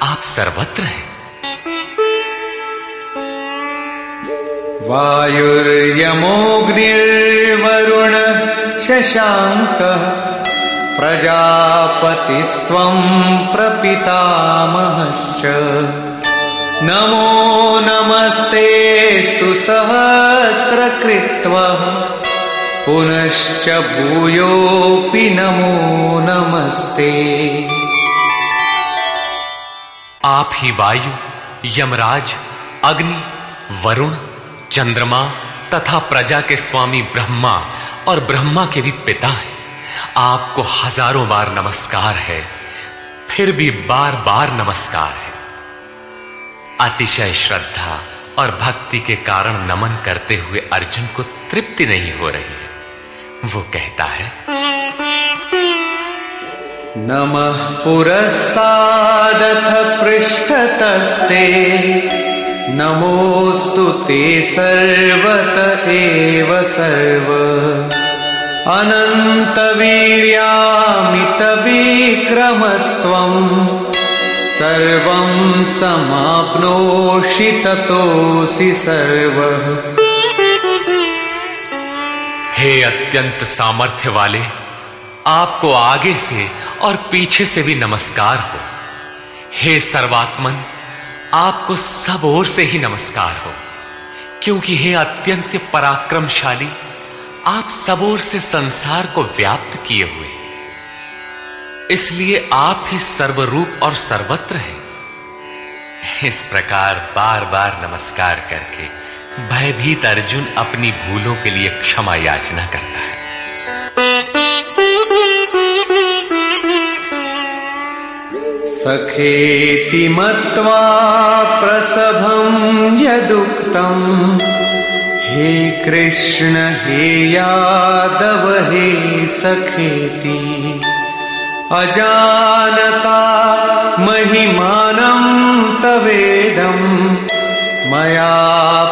आप सर्वत्र हैं। वायुर्यमोऽग्निर्वरुण शशाङ्कः प्रजापतिस्त्वं प्रपितामहश्च नमो नमस्तेस्तु सहस्रकृत्वः पुनश्च भूयोऽपि नमो नमस्ते। आप ही वायु, यमराज, अग्नि, वरुण, चंद्रमा तथा प्रजा के स्वामी ब्रह्मा और ब्रह्मा के भी पिता हैं। आपको हजारों बार नमस्कार है, फिर भी बार बार नमस्कार है। अतिशय श्रद्धा और भक्ति के कारण नमन करते हुए अर्जुन को तृप्ति नहीं हो रही है। वो कहता है, नमः पुरस्तादथ पृष्ठतस्ते नमोऽस्तु ते सर्वत एव सर्व अनन्तवीर्यामितविक्रमस्त्वं सर्वं समाप्नोषि ततोऽसि सर्वः। हे अत्यंत सामर्थ्य वाले, आपको आगे से और पीछे से भी नमस्कार हो। हे सर्वात्मन, आपको सब ओर से ही नमस्कार हो, क्योंकि हे अत्यंत पराक्रमशाली, आप सब ओर से संसार को व्याप्त किए हुए, इसलिए आप ही सर्वरूप और सर्वत्र हैं। इस प्रकार बार बार नमस्कार करके भयभीत अर्जुन अपनी भूलों के लिए क्षमा याचना करता है। सखेति मत्वा प्रसभं यदुक्तं हे कृष्ण हे यादव हे सखेति अजानता महिमानं तवेदं मया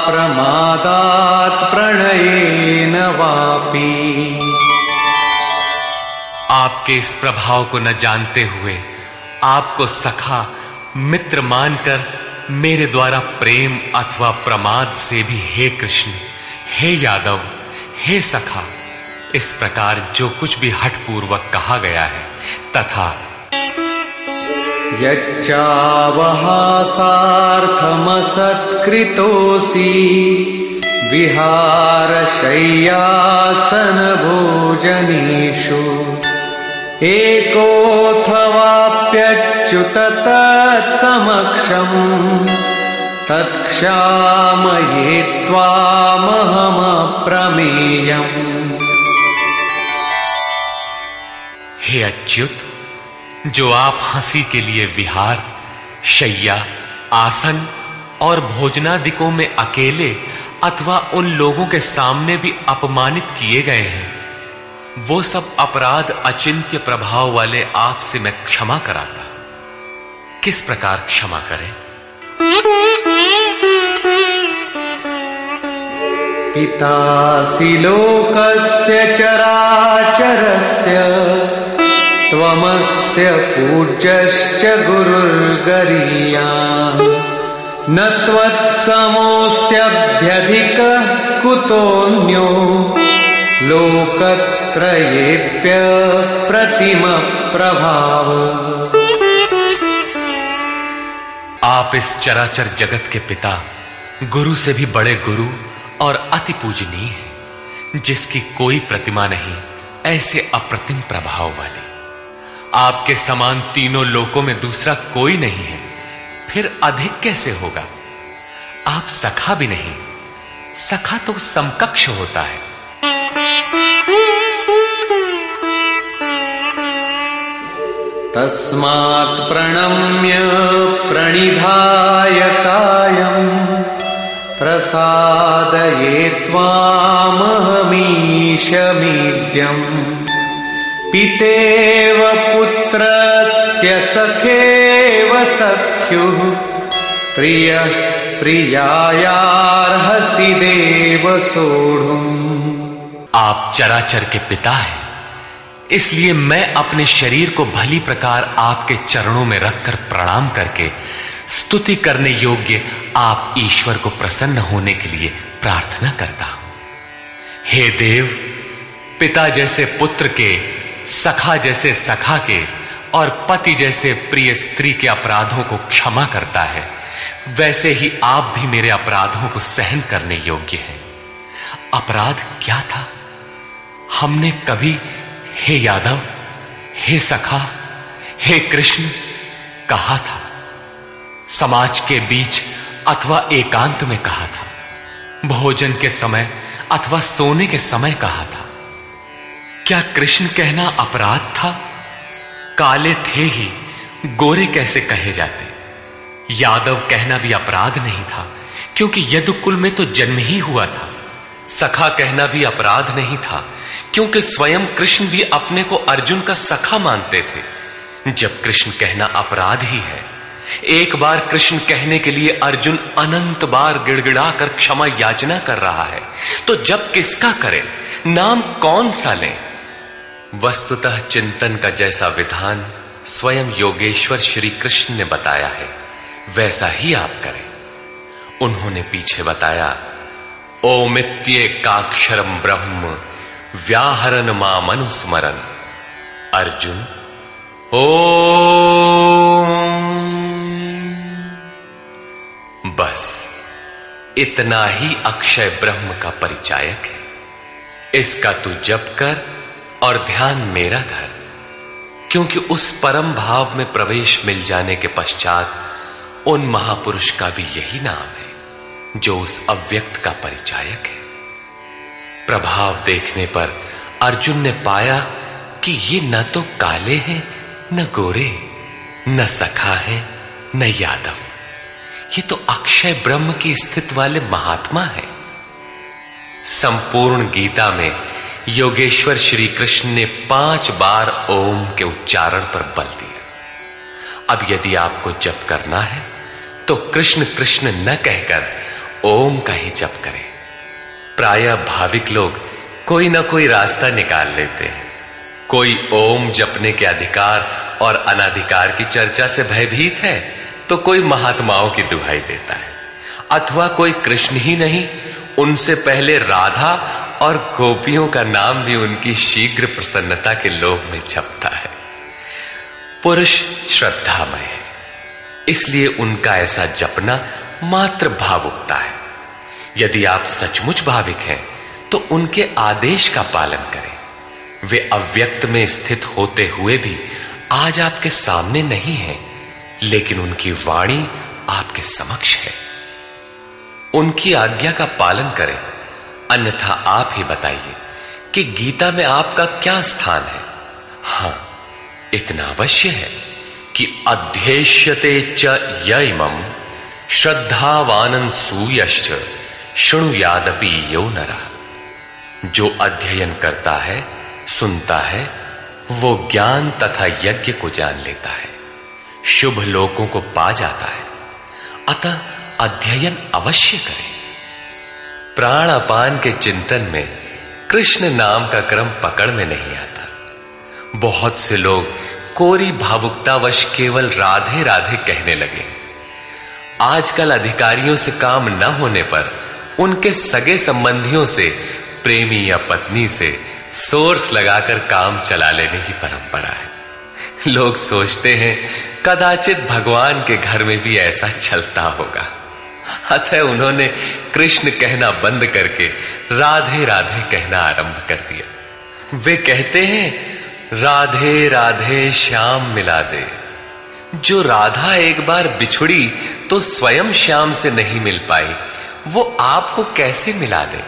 प्रमादात् प्रणयेन वापि। आपके इस प्रभाव को न जानते हुए आपको सखा मित्र मानकर मेरे द्वारा प्रेम अथवा प्रमाद से भी हे कृष्ण, हे यादव, हे सखा, इस प्रकार जो कुछ भी हठपूर्वक कहा गया है तथा यच्चावहासार्थमसत्कृतोऽसि विहारशय्यासन भोजनेषु एकोऽथवाप्यच्युत तत्समक्षम् तत्क्षामये त्वामहमप्रमेयम्। हे अच्युत, जो आप हंसी के लिए विहार, शैया, आसन और भोजनादिकों में अकेले अथवा उन लोगों के सामने भी अपमानित किए गए हैं, वो सब अपराध अचिंत्य प्रभाव वाले आपसे मैं क्षमा कराता। किस प्रकार क्षमा करें? पितासि लोकस्य चराचरस्य त्वमस्य पूज्यश्च गुरुर्गरीयान् न त्वत्समोऽस्त्यभ्यधिकः कुतोऽन्यो लोकत्रयेऽप्य प्रतिमप्रभाव। आप इस चराचर जगत के पिता, गुरु से भी बड़े गुरु और अति पूजनीय हैं, जिसकी कोई प्रतिमा नहीं, ऐसे अप्रतिम प्रभाव वाले। आपके समान तीनों लोकों में दूसरा कोई नहीं है, फिर अधिक कैसे होगा? आप सखा भी नहीं, सखा तो समकक्ष होता है। तस्मात् प्रणम्य प्रणिधाय कायं प्रसादये त्वामहमीशमीड्यम्। पितेव पुत्रस्य सखेव सख्युः प्रियः प्रियायार्हसि देव सोढुम्। आप चराचर के पिता हैं, इसलिए मैं अपने शरीर को भली प्रकार आपके चरणों में रखकर प्रणाम करके स्तुति करने योग्य आप ईश्वर को प्रसन्न होने के लिए प्रार्थना करता हूं। हे देव, पिता जैसे पुत्र के, सखा जैसे सखा के और पति जैसे प्रिय स्त्री के अपराधों को क्षमा करता है, वैसे ही आप भी मेरे अपराधों को सहन करने योग्य हैं। अपराध क्या था? हमने कभी हे यादव, हे सखा, हे कृष्ण कहा था? समाज के बीच अथवा एकांत में कहा था? भोजन के समय अथवा सोने के समय कहा था? क्या कृष्ण कहना अपराध था? काले थे ही, गोरे कैसे कहे जाते? यादव कहना भी अपराध नहीं था, क्योंकि यदुकुल में तो जन्म ही हुआ था। सखा कहना भी अपराध नहीं था, क्योंकि स्वयं कृष्ण भी अपने को अर्जुन का सखा मानते थे। जब कृष्ण कहना अपराध ही है, एक बार कृष्ण कहने के लिए अर्जुन अनंत बार गिड़गिड़ाकर क्षमा याचना कर रहा है, तो जब किसका करें, नाम कौन सा लें? वस्तुतः चिंतन का जैसा विधान स्वयं योगेश्वर श्री कृष्ण ने बताया है, वैसा ही आप करें। उन्होंने पीछे बताया, ओमित्येकाक्षरम ब्रह्म व्याहरन मामनुस्मरन। अर्जुन, ओम, बस इतना ही अक्षय ब्रह्म का परिचायक है। इसका तू जप कर और ध्यान मेरा धर, क्योंकि उस परम भाव में प्रवेश मिल जाने के पश्चात उन महापुरुष का भी यही नाम है, जो उस अव्यक्त का परिचायक है। प्रभाव देखने पर अर्जुन ने पाया कि ये न तो काले हैं, न गोरे, न सखा है, न यादव, ये तो अक्षय ब्रह्म की स्थिति वाले महात्मा है। संपूर्ण गीता में योगेश्वर श्री कृष्ण ने 5 बार ओम के उच्चारण पर बल दिया। अब यदि आपको जप करना है तो कृष्ण कृष्ण न कहकर ओम का ही जप करें। प्रायः भाविक लोग कोई ना कोई रास्ता निकाल लेते हैं। कोई ओम जपने के अधिकार और अनाधिकार की चर्चा से भयभीत है तो कोई महात्माओं की दुहाई देता है, अथवा कोई कृष्ण ही नहीं, उनसे पहले राधा और गोपियों का नाम भी उनकी शीघ्र प्रसन्नता के लोभ में जपता है। पुरुष श्रद्धामय है, इसलिए उनका ऐसा जपना मात्र भावुकता है। यदि आप सचमुच भाविक हैं तो उनके आदेश का पालन करें। वे अव्यक्त में स्थित होते हुए भी आज आपके सामने नहीं हैं, लेकिन उनकी वाणी आपके समक्ष है। उनकी आज्ञा का पालन करें, अन्यथा आप ही बताइए कि गीता में आपका क्या स्थान है। हां, इतना अवश्य है कि अध्येष्यते च य इमं श्रद्धावानन् सूयश्च शृणुयादपि यो नरः। जो अध्ययन करता है, सुनता है, वो ज्ञान तथा यज्ञ को जान लेता है, शुभ लोकों को पा जाता है। अतः अध्ययन अवश्य करें। प्राण अपान के चिंतन में कृष्ण नाम का क्रम पकड़ में नहीं आता। बहुत से लोग कोरी भावुकतावश केवल राधे राधे कहने लगे। आजकल अधिकारियों से काम न होने पर उनके सगे संबंधियों से, प्रेमी या पत्नी से सोर्स लगाकर काम चला लेने की परंपरा है। लोग सोचते हैं कदाचित भगवान के घर में भी ऐसा चलता होगा, अतः उन्होंने कृष्ण कहना बंद करके राधे राधे कहना आरंभ कर दिया। वे कहते हैं राधे राधे श्याम मिला दे। जो राधा एक बार बिछुड़ी तो स्वयं श्याम से नहीं मिल पाई, वो आपको कैसे मिला दे।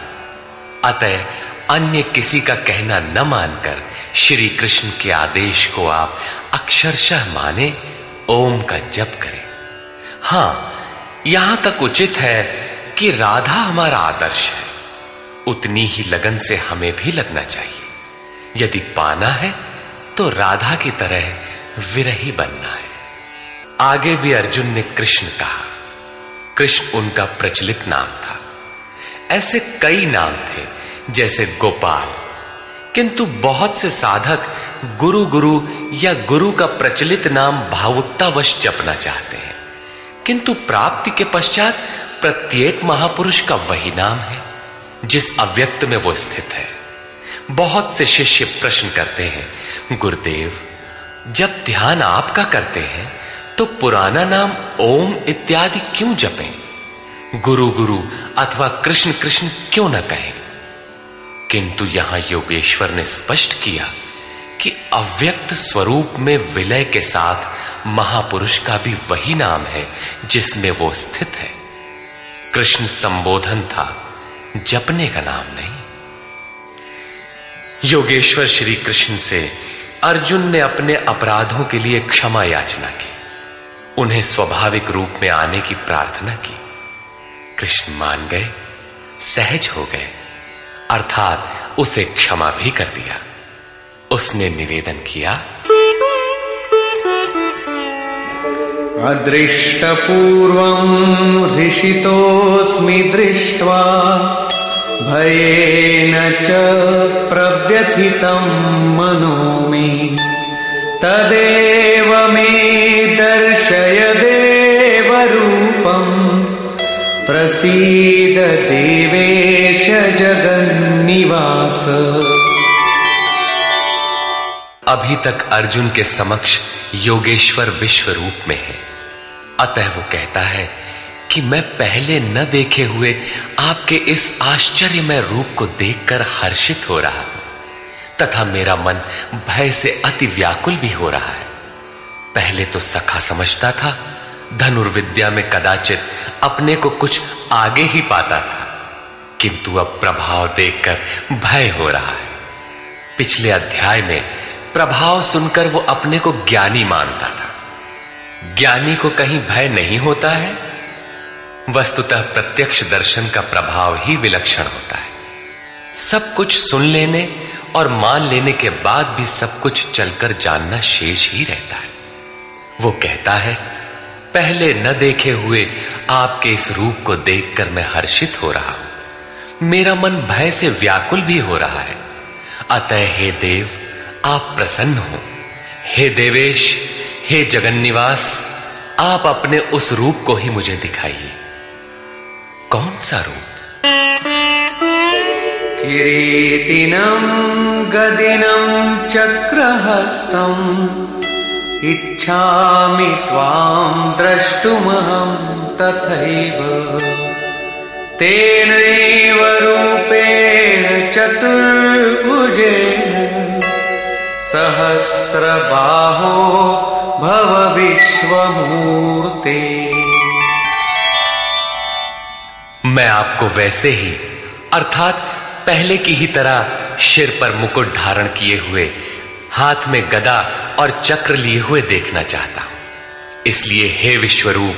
अतः अन्य किसी का कहना न मानकर श्री कृष्ण के आदेश को आप अक्षरशः माने, ओम का जप करें। हां, यहां तक उचित है कि राधा हमारा आदर्श है, उतनी ही लगन से हमें भी लगना चाहिए। यदि पाना है तो राधा की तरह विरही बनना है। आगे भी अर्जुन ने कृष्ण कहा। कृष्ण उनका प्रचलित नाम था। ऐसे कई नाम थे जैसे गोपाल, किंतु बहुत से साधक गुरु गुरु या गुरु का प्रचलित नाम भावुकतावश जपना चाहते हैं, किंतु प्राप्ति के पश्चात प्रत्येक महापुरुष का वही नाम है जिस अव्यक्त में वो स्थित है। बहुत से शिष्य प्रश्न करते हैं, गुरुदेव, जब ध्यान आपका करते हैं तो पुराना नाम ओम इत्यादि क्यों जपें? गुरु गुरु अथवा कृष्ण कृष्ण क्यों न कहें? किंतु यहां योगेश्वर ने स्पष्ट किया कि अव्यक्त स्वरूप में विलय के साथ महापुरुष का भी वही नाम है जिसमें वो स्थित है। कृष्ण संबोधन था, जपने का नाम नहीं। योगेश्वर श्री कृष्ण से अर्जुन ने अपने अपराधों के लिए क्षमा याचना की, उन्हें स्वाभाविक रूप में आने की प्रार्थना की। कृष्ण मान गए, सहज हो गए, अर्थात उसे क्षमा भी कर दिया। उसने निवेदन किया, अदृष्टपूर्वं हृषितोऽस्मि दृष्ट्वा भयेन च प्रव्यथितं मनो मे तदेव मे दर्शय देवरूपम् प्रसीद देवेश जगन्निवास। अभी तक अर्जुन के समक्ष योगेश्वर विश्व रूप में है, अतः वो कहता है कि मैं पहले न देखे हुए आपके इस आश्चर्यमय रूप को देखकर हर्षित हो रहा हूं, तथा मेरा मन भय से अति व्याकुल भी हो रहा है। पहले तो सखा समझता था, धनुर्विद्या में कदाचित अपने को कुछ आगे ही पाता था, किंतु अब प्रभाव देखकर भय हो रहा है। पिछले अध्याय में प्रभाव सुनकर वो अपने को ज्ञानी मानता था। ज्ञानी को कहीं भय नहीं होता है। वस्तुतः प्रत्यक्ष दर्शन का प्रभाव ही विलक्षण होता है। सब कुछ सुन लेने और मान लेने के बाद भी सब कुछ चलकर जानना शेष ही रहता है। वो कहता है, पहले न देखे हुए आपके इस रूप को देखकर मैं हर्षित हो रहा हूं, मेरा मन भय से व्याकुल भी हो रहा है। अतः हे देव, आप प्रसन्न हो। हे देवेश, हे जगन्निवास, आप अपने उस रूप को ही मुझे दिखाइए। कौन सा रूप? किरीटिनं गदिनं चक्रहस्तम् इच्छामि त्वां द्रष्टुमहं तथैव। तेनैव रूपेण चतुर्भुजेन सहस्रबाहो भव विश्वमूर्ते। मैं आपको वैसे ही, अर्थात पहले की ही तरह सिर पर मुकुट धारण किए हुए, हाथ में गदा और चक्र लिए हुए देखना चाहता हूं। इसलिए हे विश्वरूप,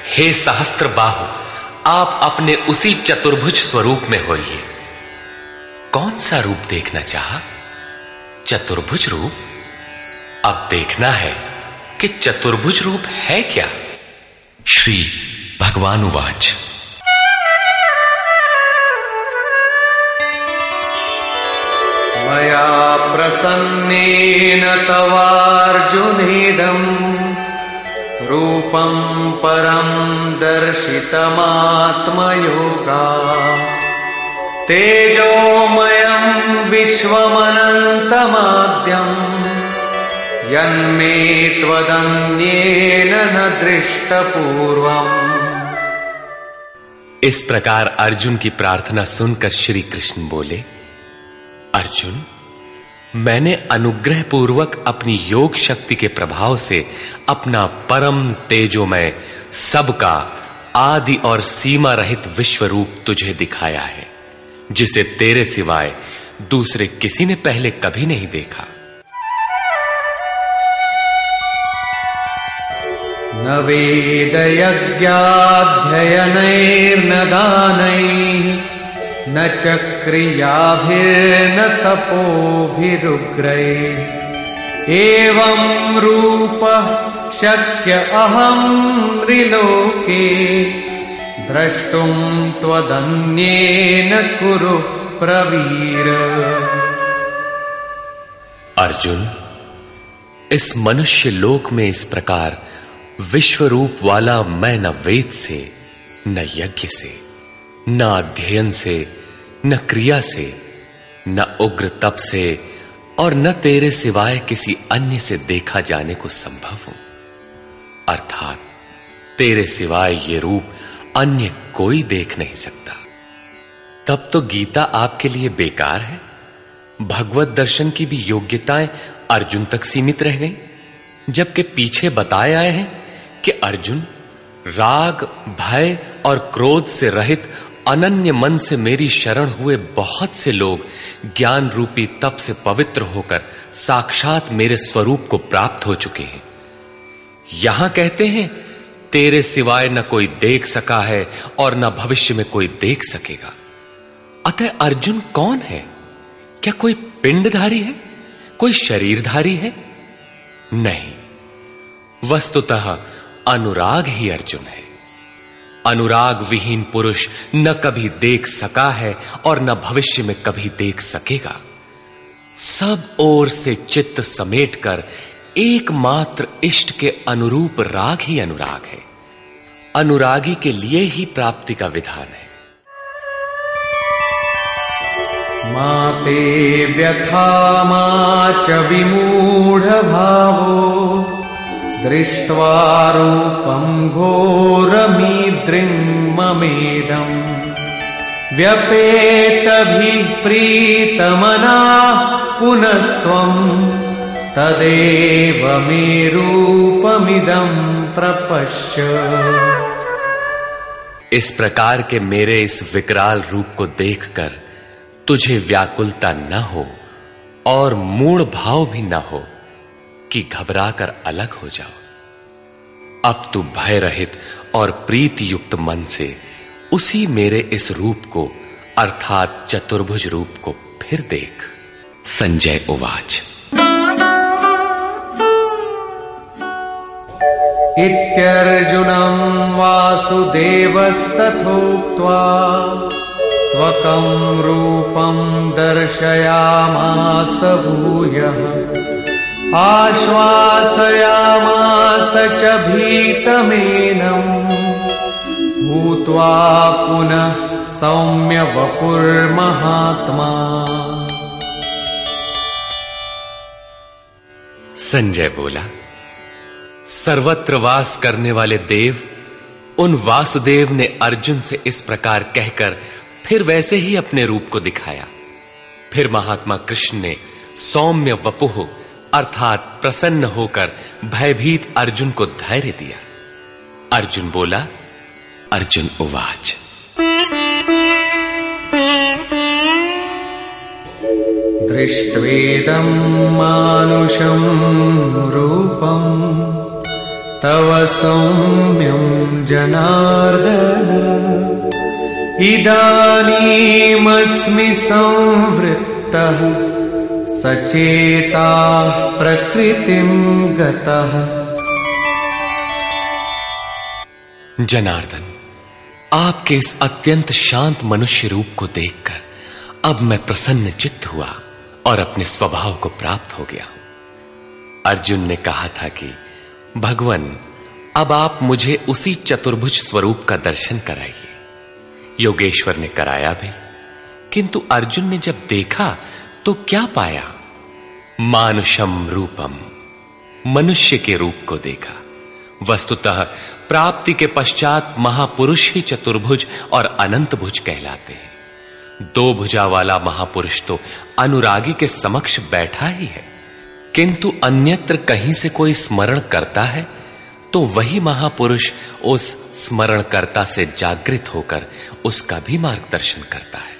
हे सहस्त्रबाहु, आप अपने उसी चतुर्भुज स्वरूप में होइए। कौन सा रूप देखना चाहा? चतुर्भुज रूप? अब देखना है कि चतुर्भुज रूप है क्या। श्री भगवानुवाच। मया प्रसन्नेन तवार्जुनेदं रूपं परं दर्शितमात्मयोगात्। तेजोमयं विश्वमनन्तमाद्यं यन्मे त्वदन्येन न दृष्टपूर्वम्। इस प्रकार अर्जुन की प्रार्थना सुनकर श्री कृष्ण बोले, अर्जुन, मैंने अनुग्रह पूर्वक अपनी योग शक्ति के प्रभाव से अपना परम तेजोमय, सबका आदि और सीमा रहित विश्व रूप तुझे दिखाया है, जिसे तेरे सिवाय दूसरे किसी ने पहले कभी नहीं देखा। न वेदयज्ञाध्ययनैर्न दानैः न च क्रियाभिर्न तपोभिरुग्रैः एवं रूपः शक्य अहं त्रिलोके द्रष्टुं त्वदन्येन कुरु प्रवीर। अर्जुन, इस मनुष्य लोक में इस प्रकार विश्व रूप वाला मैं न वेद से, न यज्ञ से, न अध्ययन से, न क्रिया से, न उग्र तप से और न तेरे सिवाय किसी अन्य से देखा जाने को संभव हूं। अर्थात तेरे सिवाय ये रूप अन्य कोई देख नहीं सकता। तब तो गीता आपके लिए बेकार है। भगवत दर्शन की भी योग्यताएं अर्जुन तक सीमित रह गई, जबकि पीछे बताए आए हैं कि अर्जुन, राग, भय और क्रोध से रहित अनन्य मन से मेरी शरण हुए बहुत से लोग ज्ञान रूपी तप से पवित्र होकर साक्षात मेरे स्वरूप को प्राप्त हो चुके हैं। यहां कहते हैं तेरे सिवाय न कोई देख सका है और न भविष्य में कोई देख सकेगा। अतः अर्जुन कौन है? क्या कोई पिंडधारी है? कोई शरीरधारी है? नहीं, वस्तुतः अनुराग ही अर्जुन है। अनुराग विहीन पुरुष न कभी देख सका है और न भविष्य में कभी देख सकेगा। सब ओर से चित्त समेटकर एकमात्र इष्ट के अनुरूप राग ही अनुराग है। अनुरागी के लिए ही प्राप्ति का विधान है। माते व्यथा मा च विमूढ़ भावो दृष्ट्वा रूपं घोरमीद्रिं ममेदम् व्यपेतभिः प्रीतमनाः पुनस्त्वं तदेव मे रूपमिदं प्रपश्य। इस प्रकार के मेरे इस विकराल रूप को देखकर तुझे व्याकुलता न हो और मूढ़ भाव भी न हो कि घबराकर अलग हो जाओ। अब तू भय रहित और प्रीति युक्त मन से उसी मेरे इस रूप को अर्थात चतुर्भुज रूप को फिर देख। संजय उवाच। इत्यर्जुनं वासुदेवस्तथोक्त्वा स्वकं रूपं दर्शयामास भूयः आश्वासयामास च भीतमेनम् भूत्वा पुनः सौम्य वपुर्महात्मा। संजय बोला, सर्वत्र वास करने वाले देव उन वासुदेव ने अर्जुन से इस प्रकार कहकर फिर वैसे ही अपने रूप को दिखाया। फिर महात्मा कृष्ण ने सौम्य वपुः अर्थात प्रसन्न होकर भयभीत अर्जुन को धैर्य दिया। अर्जुन बोला, अर्जुन उवाच, दृष्ट्वेदं मानुषं रूपं तव सौम्यं जनार्दन इदानीमस्मि संवृत्तः सचेताः प्रकृतिं गतः। जनार्दन, आपके इस अत्यंत शांत मनुष्य रूप को देखकर अब मैं प्रसन्न चित्त हुआ और अपने स्वभाव को प्राप्त हो गया हूं। अर्जुन ने कहा था कि भगवान, अब आप मुझे उसी चतुर्भुज स्वरूप का दर्शन कराइए। योगेश्वर ने कराया भी, किंतु अर्जुन ने जब देखा तो क्या पाया? मानुषम रूपम, मनुष्य के रूप को देखा। वस्तुतः प्राप्ति के पश्चात महापुरुष ही चतुर्भुज और अनंत भुज कहलाते हैं। दो भुजा वाला महापुरुष तो अनुरागी के समक्ष बैठा ही है, किंतु अन्यत्र कहीं से कोई स्मरण करता है तो वही महापुरुष उस स्मरणकर्ता से जागृत होकर उसका भी मार्गदर्शन करता है।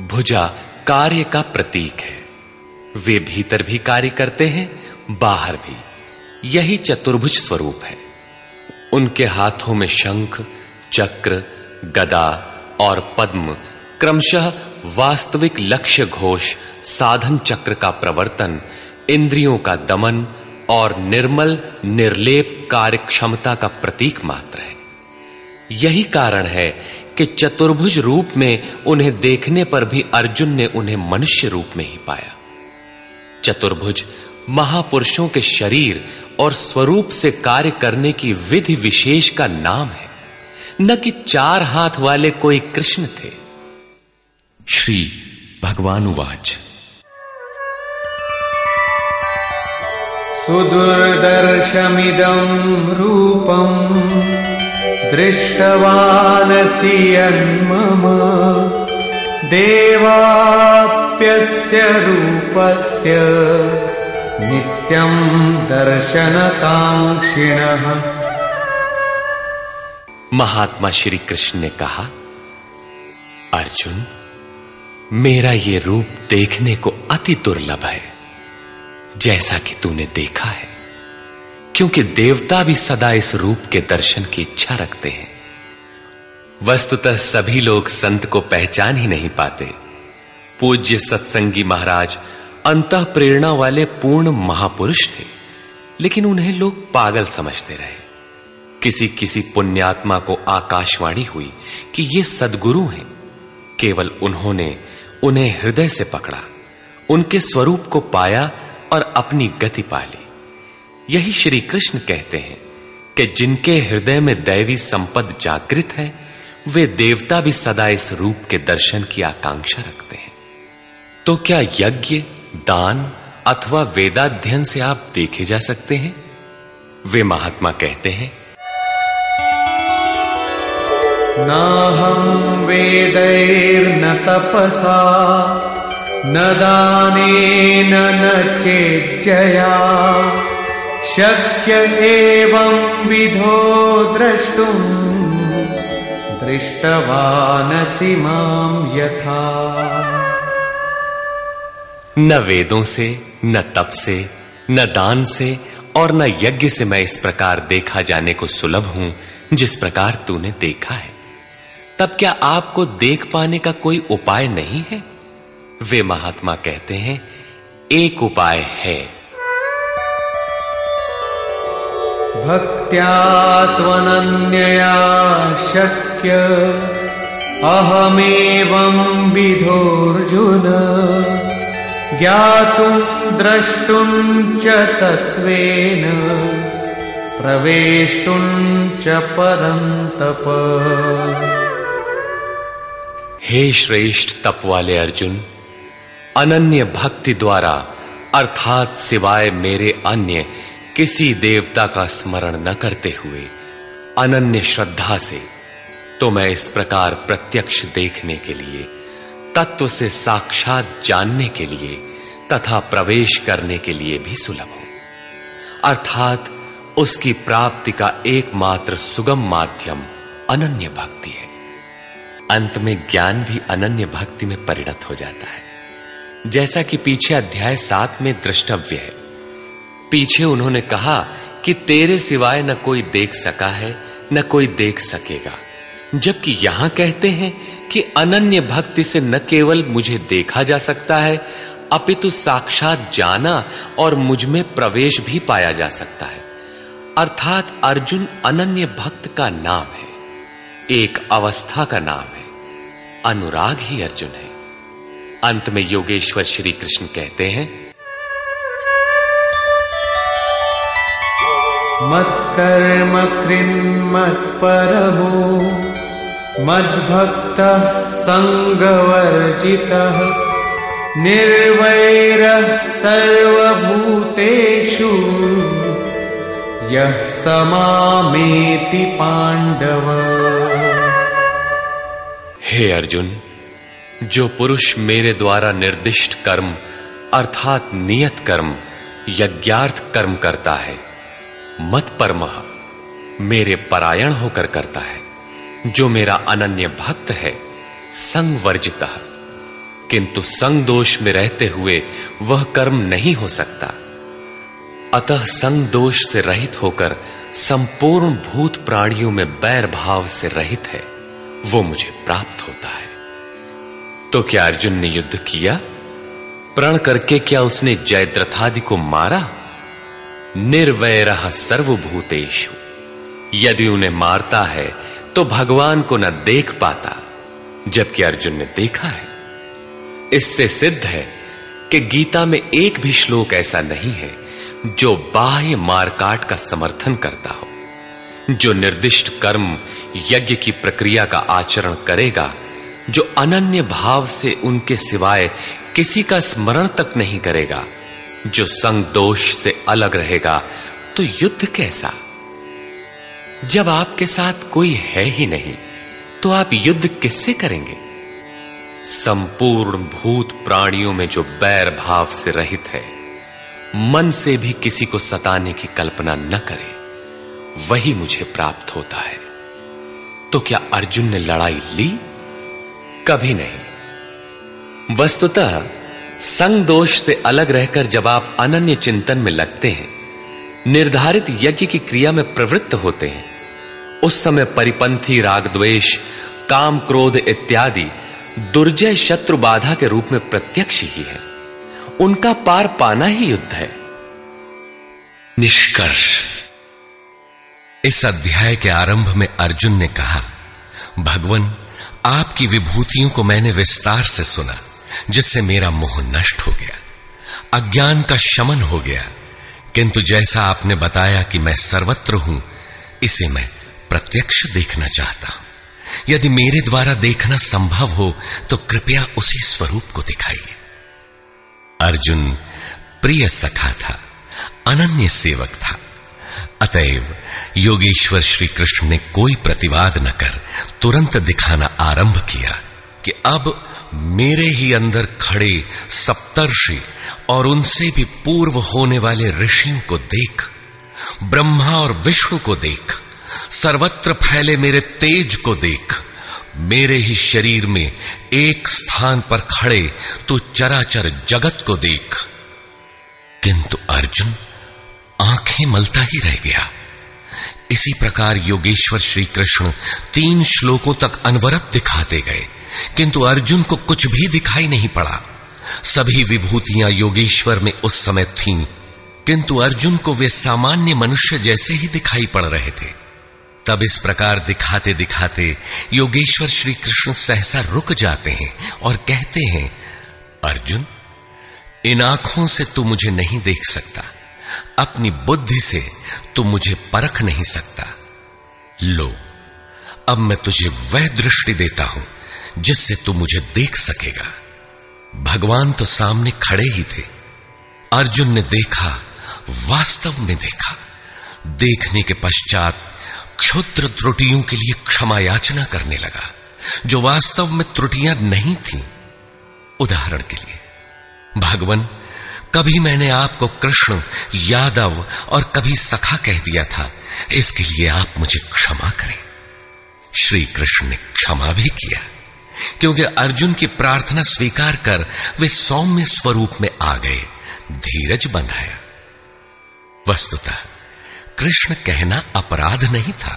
भुजा कार्य का प्रतीक है। वे भीतर भी कार्य करते हैं, बाहर भी। यही चतुर्भुज स्वरूप है। उनके हाथों में शंख, चक्र, गदा और पद्म क्रमशः वास्तविक लक्ष्य घोष, साधन चक्र का प्रवर्तन, इंद्रियों का दमन और निर्मल निर्लेप कार्य क्षमता का प्रतीक मात्र है। यही कारण है कि चतुर्भुज रूप में उन्हें देखने पर भी अर्जुन ने उन्हें मनुष्य रूप में ही पाया। चतुर्भुज महापुरुषों के शरीर और स्वरूप से कार्य करने की विधि विशेष का नाम है, न कि चार हाथ वाले कोई कृष्ण थे। श्री भगवानुवाच, सुदुर्दर्शमिदं रूपं दृष्टवानसि यन्मम देवाप्यस्य रूपस्य नित्यं दर्शनकांक्षिणः। महात्मा श्री कृष्ण ने कहा, अर्जुन, मेरा ये रूप देखने को अति दुर्लभ है, जैसा कि तूने देखा है, क्योंकि देवता भी सदा इस रूप के दर्शन की इच्छा रखते हैं। वस्तुतः सभी लोग संत को पहचान ही नहीं पाते। पूज्य सत्संगी महाराज अंतः प्रेरणा वाले पूर्ण महापुरुष थे, लेकिन उन्हें लोग पागल समझते रहे। किसी किसी पुण्यात्मा को आकाशवाणी हुई कि ये सद्गुरु हैं। केवल उन्होंने उन्हें हृदय से पकड़ा, उनके स्वरूप को पाया और अपनी गति पा ली। यही श्री कृष्ण कहते हैं कि जिनके हृदय में दैवी संपद जागृत है, वे देवता भी सदा इस रूप के दर्शन की आकांक्षा रखते हैं। तो क्या यज्ञ, दान अथवा वेदाध्ययन से आप देखे जा सकते हैं? वे महात्मा कहते हैं, नाहं वेदैर्न तपसा न दानेन न चेज्जया शक्य एवं विधो द्रष्टुम् दृष्टवानसि मां यथा। न वेदों से, न तप से, न दान से और न यज्ञ से मैं इस प्रकार देखा जाने को सुलभ हूं जिस प्रकार तूने देखा है। तब क्या आपको देख पाने का कोई उपाय नहीं है? वे महात्मा कहते हैं, एक उपाय है। भक्त्या त्वनन्यया शक्य अहमेवं विधोऽर्जुन ज्ञातुं द्रष्टुं च तत्त्वेन प्रवेष्टुं च परन्तप। हे श्रेष्ठ तप वाले अर्जुन, अनन्य भक्ति द्वारा अर्थात सिवाय मेरे अन्य किसी देवता का स्मरण न करते हुए अनन्य श्रद्धा से तो मैं इस प्रकार प्रत्यक्ष देखने के लिए, तत्व से साक्षात जानने के लिए तथा प्रवेश करने के लिए भी सुलभ हूं। अर्थात उसकी प्राप्ति का एकमात्र सुगम माध्यम अनन्य भक्ति है। अंत में ज्ञान भी अनन्य भक्ति में परिणत हो जाता है, जैसा कि पीछे अध्याय 7 में द्रष्टव्य है। पीछे उन्होंने कहा कि तेरे सिवाय न कोई देख सका है न कोई देख सकेगा, जबकि यहां कहते हैं कि अनन्य भक्ति से न केवल मुझे देखा जा सकता है अपितु साक्षात जाना और मुझ में प्रवेश भी पाया जा सकता है। अर्थात अर्जुन अनन्य भक्त का नाम है, एक अवस्था का नाम है। अनुराग ही अर्जुन है। अंत में योगेश्वर श्री कृष्ण कहते हैं, मत्कर्म कृन्मत्परमो मद्भक्तः संगवर्जितः निर्वैरः सर्वभूतेषु यः स मामेति पांडव। हे अर्जुन, जो पुरुष मेरे द्वारा निर्दिष्ट कर्म अर्थात नियत कर्म यज्ञार्थ कर्म करता है, मत्परमः मेरे परायण होकर करता है, जो मेरा अनन्य भक्त है, संगवर्जितः किंतु संग दोष में रहते हुए वह कर्म नहीं हो सकता, अतः संग दोष से रहित होकर संपूर्ण भूत प्राणियों में बैर भाव से रहित है, वो मुझे प्राप्त होता है। तो क्या अर्जुन ने युद्ध किया? प्रण करके क्या उसने जयद्रथादि को मारा? निर्वैरः सर्वभूतेषु, यदि उन्हें मारता है तो भगवान को न देख पाता, जबकि अर्जुन ने देखा है। इससे सिद्ध है कि गीता में एक भी श्लोक ऐसा नहीं है जो बाह्य मारकाट का समर्थन करता हो। जो निर्दिष्ट कर्म यज्ञ की प्रक्रिया का आचरण करेगा, जो अनन्य भाव से उनके सिवाय किसी का स्मरण तक नहीं करेगा, जो संग दोष से अलग रहेगा, तो युद्ध कैसा? जब आपके साथ कोई है ही नहीं तो आप युद्ध किससे करेंगे? संपूर्ण भूत प्राणियों में जो बैर भाव से रहित है, मन से भी किसी को सताने की कल्पना न करे, वही मुझे प्राप्त होता है। तो क्या अर्जुन ने लड़ाई ली? कभी नहीं। वस्तुतः संग दोष से अलग रहकर जब आप अनन्य चिंतन में लगते हैं, निर्धारित यज्ञ की क्रिया में प्रवृत्त होते हैं, उस समय परिपंथी राग द्वेष, काम क्रोध इत्यादि दुर्जय शत्रु बाधा के रूप में प्रत्यक्ष ही है। उनका पार पाना ही युद्ध है। निष्कर्ष, इस अध्याय के आरंभ में अर्जुन ने कहा, भगवन, आपकी विभूतियों को मैंने विस्तार से सुना, जिससे मेरा मोह नष्ट हो गया, अज्ञान का शमन हो गया। किंतु जैसा आपने बताया कि मैं सर्वत्र हूं, इसे मैं प्रत्यक्ष देखना चाहता हूं। यदि मेरे द्वारा देखना संभव हो तो कृपया उसी स्वरूप को दिखाइए। अर्जुन प्रिय सखा था, अनन्य सेवक था। अतएव योगेश्वर श्री कृष्ण ने कोई प्रतिवाद न कर तुरंत दिखाना आरंभ किया कि अब मेरे ही अंदर खड़े सप्तर्षि और उनसे भी पूर्व होने वाले ऋषियों को देख, ब्रह्मा और विष्णु को देख, सर्वत्र फैले मेरे तेज को देख, मेरे ही शरीर में एक स्थान पर खड़े तो चराचर जगत को देख। किंतु अर्जुन आंखें मलता ही रह गया। इसी प्रकार योगेश्वर श्री कृष्ण 3 श्लोकों तक अनवरत दिखाते गए, किंतु अर्जुन को कुछ भी दिखाई नहीं पड़ा। सभी विभूतियां योगेश्वर में उस समय थीं, किंतु अर्जुन को वे सामान्य मनुष्य जैसे ही दिखाई पड़ रहे थे। तब इस प्रकार दिखाते दिखाते योगेश्वर श्री कृष्ण सहसा रुक जाते हैं और कहते हैं, अर्जुन, इन आंखों से तू मुझे नहीं देख सकता, अपनी बुद्धि से तू मुझे परख नहीं सकता। लो, अब मैं तुझे वह दृष्टि देता हूं जिससे तू मुझे देख सकेगा। भगवान तो सामने खड़े ही थे। अर्जुन ने देखा, वास्तव में देखा। देखने के पश्चात क्षुद्र त्रुटियों के लिए क्षमा याचना करने लगा, जो वास्तव में त्रुटियां नहीं थीं। उदाहरण के लिए, भगवान, कभी मैंने आपको कृष्ण, यादव और कभी सखा कह दिया था, इसके लिए आप मुझे क्षमा करें। श्री कृष्ण ने क्षमा भी किया, क्योंकि अर्जुन की प्रार्थना स्वीकार कर वे सौम्य स्वरूप में आ गए, धीरज बंधाया। वस्तुतः कृष्ण कहना अपराध नहीं था,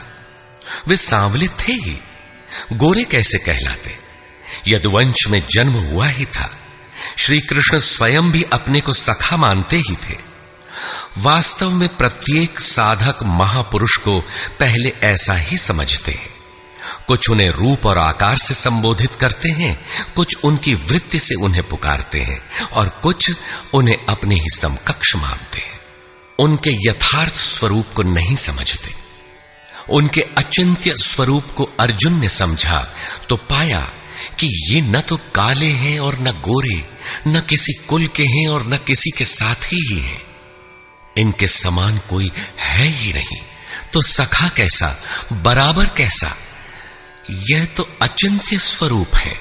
वे सांवले थे ही, गोरे कैसे कहलाते? यदुवंश में जन्म हुआ ही था। श्री कृष्ण स्वयं भी अपने को सखा मानते ही थे। वास्तव में प्रत्येक साधक महापुरुष को पहले ऐसा ही समझते हैं। कुछ उन्हें रूप और आकार से संबोधित करते हैं, कुछ उनकी वृत्ति से उन्हें पुकारते हैं और कुछ उन्हें अपने ही समकक्ष मानते हैं। उनके यथार्थ स्वरूप को नहीं समझते। उनके अचिंत्य स्वरूप को अर्जुन ने समझा तो पाया कि ये न तो काले हैं और न गोरे, न किसी कुल के हैं और न किसी के साथी ही हैं। इनके समान कोई है ही नहीं, तो सखा कैसा, बराबर कैसा? यह तो अचिंत्य स्वरूप है।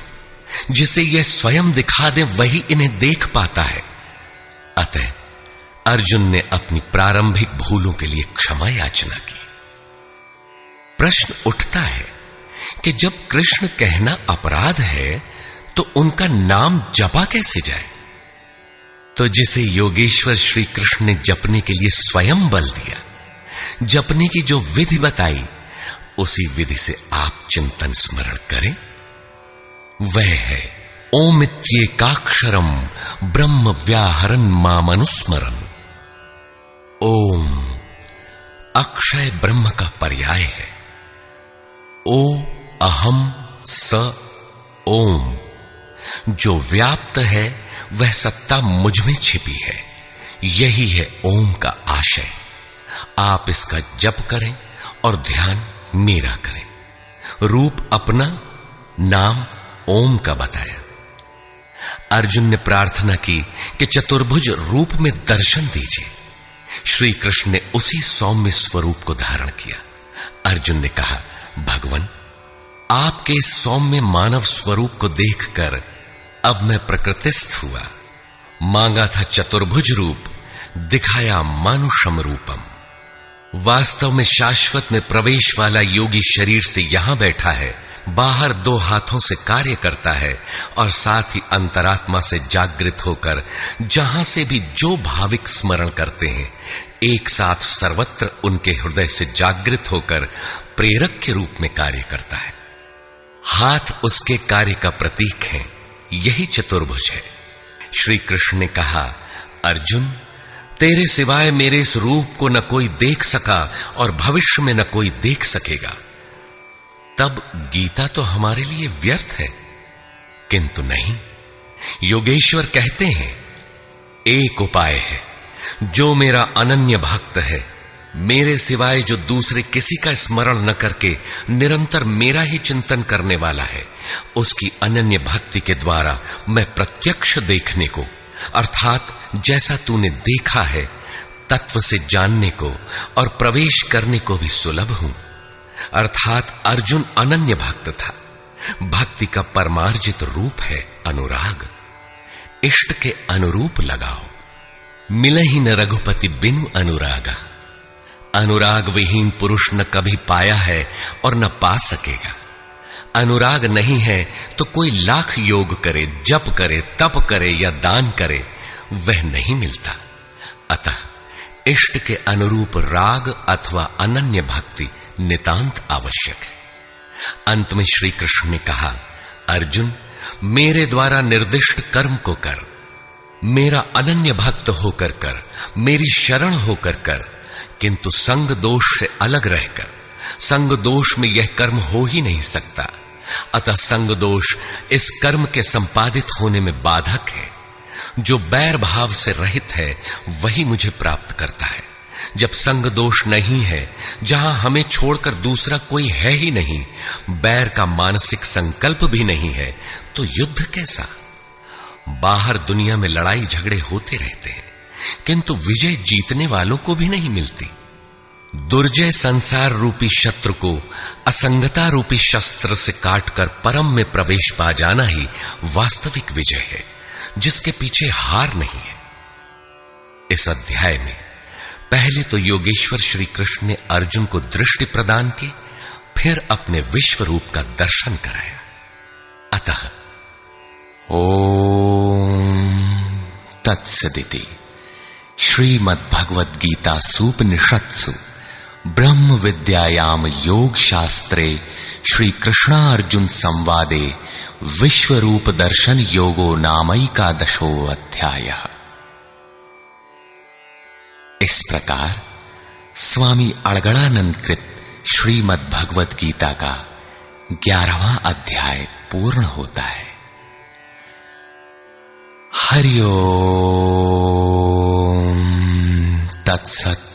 जिसे यह स्वयं दिखा दे वही इन्हें देख पाता है। अतः अर्जुन ने अपनी प्रारंभिक भूलों के लिए क्षमा याचना की। प्रश्न उठता है कि जब कृष्ण कहना अपराध है तो उनका नाम जपा कैसे जाए? तो जिसे योगेश्वर श्री कृष्ण ने जपने के लिए स्वयं बल दिया, जपने की जो विधि बताई, उसी विधि से आप चिंतन स्मरण करें। वह है ओमित्येकाक्षरम ब्रह्म व्याहरन् मामनुस्मरन्। ओम अक्षय ब्रह्म का पर्याय है। ओ अहम स ओम, जो व्याप्त है वह सत्ता मुझ में छिपी है। यही है ओम का आशय। आप इसका जप करें और ध्यान मेरा करें। रूप अपना, नाम ओम का बताया। अर्जुन ने प्रार्थना की कि चतुर्भुज रूप में दर्शन दीजिए। श्री कृष्ण ने उसी सौम्य स्वरूप को धारण किया। अर्जुन ने कहा, भगवान, आपके इस सौम्य मानव स्वरूप को देखकर अब मैं प्रकृतिस्थ हुआ। मांगा था चतुर्भुज रूप, दिखाया मानुषम रूपम। वास्तव में शाश्वत में प्रवेश वाला योगी शरीर से यहां बैठा है, बाहर दो हाथों से कार्य करता है और साथ ही अंतरात्मा से जागृत होकर जहां से भी जो भाविक स्मरण करते हैं, एक साथ सर्वत्र उनके हृदय से जागृत होकर प्रेरक के रूप में कार्य करता है। हाथ उसके कार्य का प्रतीक है। यही चतुर्भुज है। श्री कृष्ण ने कहा, अर्जुन, तेरे सिवाय मेरे इस रूप को न कोई देख सका और भविष्य में न कोई देख सकेगा। तब गीता तो हमारे लिए व्यर्थ है, किंतु नहीं। योगेश्वर कहते हैं, एक उपाय है, जो मेरा अनन्य भक्त है, मेरे सिवाय जो दूसरे किसी का स्मरण न करके निरंतर मेरा ही चिंतन करने वाला है, उसकी अनन्य भक्ति के द्वारा मैं प्रत्यक्ष देखने को, अर्थात जैसा तूने देखा है, तत्व से जानने को और प्रवेश करने को भी सुलभ हूं। अर्थात अर्जुन अनन्य भक्त था। भक्ति का परमार्जित रूप है अनुराग। इष्ट के अनुरूप लगाओ। मिले ही न रघुपति बिनु अनुरागा। अनुराग विहीन पुरुष न कभी पाया है और न पा सकेगा। अनुराग नहीं है तो कोई लाख योग करे, जप करे, तप करे या दान करे, वह नहीं मिलता। अतः इष्ट के अनुरूप राग अथवा अनन्य भक्ति नितांत आवश्यक है। अंत में श्री कृष्ण ने कहा, अर्जुन, मेरे द्वारा निर्दिष्ट कर्म को कर, मेरा अनन्य भक्त होकर कर, मेरी शरण होकर कर, किंतु संग दोष से अलग रहकर, संग दोष में यह कर्म हो ही नहीं सकता। अतः संग दोष इस कर्म के संपादित होने में बाधक है। जो बैर भाव से रहित है वही मुझे प्राप्त करता है। जब संग दोष नहीं है, जहां हमें छोड़कर दूसरा कोई है ही नहीं, बैर का मानसिक संकल्प भी नहीं है, तो युद्ध कैसा? बाहर दुनिया में लड़ाई झगड़े होते रहते हैं, किंतु विजय जीतने वालों को भी नहीं मिलती। दुर्जय संसार रूपी शत्रु को असंगता रूपी शस्त्र से काटकर परम में प्रवेश पा जाना ही वास्तविक विजय है, जिसके पीछे हार नहीं है। इस अध्याय में पहले तो योगेश्वर श्री कृष्ण ने अर्जुन को दृष्टि प्रदान की, फिर अपने विश्व रूप का दर्शन कराया। अतः ओम तत्सदिति श्रीमद्भगवद गीता सूपनिषत्सु ब्रह्म विद्यायाम योग शास्त्रे श्री कृष्णार्जुन संवादे विश्व रूप दर्शन योगो नामैकादशो अध्यायः। इस प्रकार स्वामी अड़गड़ानंद कृत श्रीमद् भगवद गीता का 11वां अध्याय पूर्ण होता है। हरि ओम तत्सत्।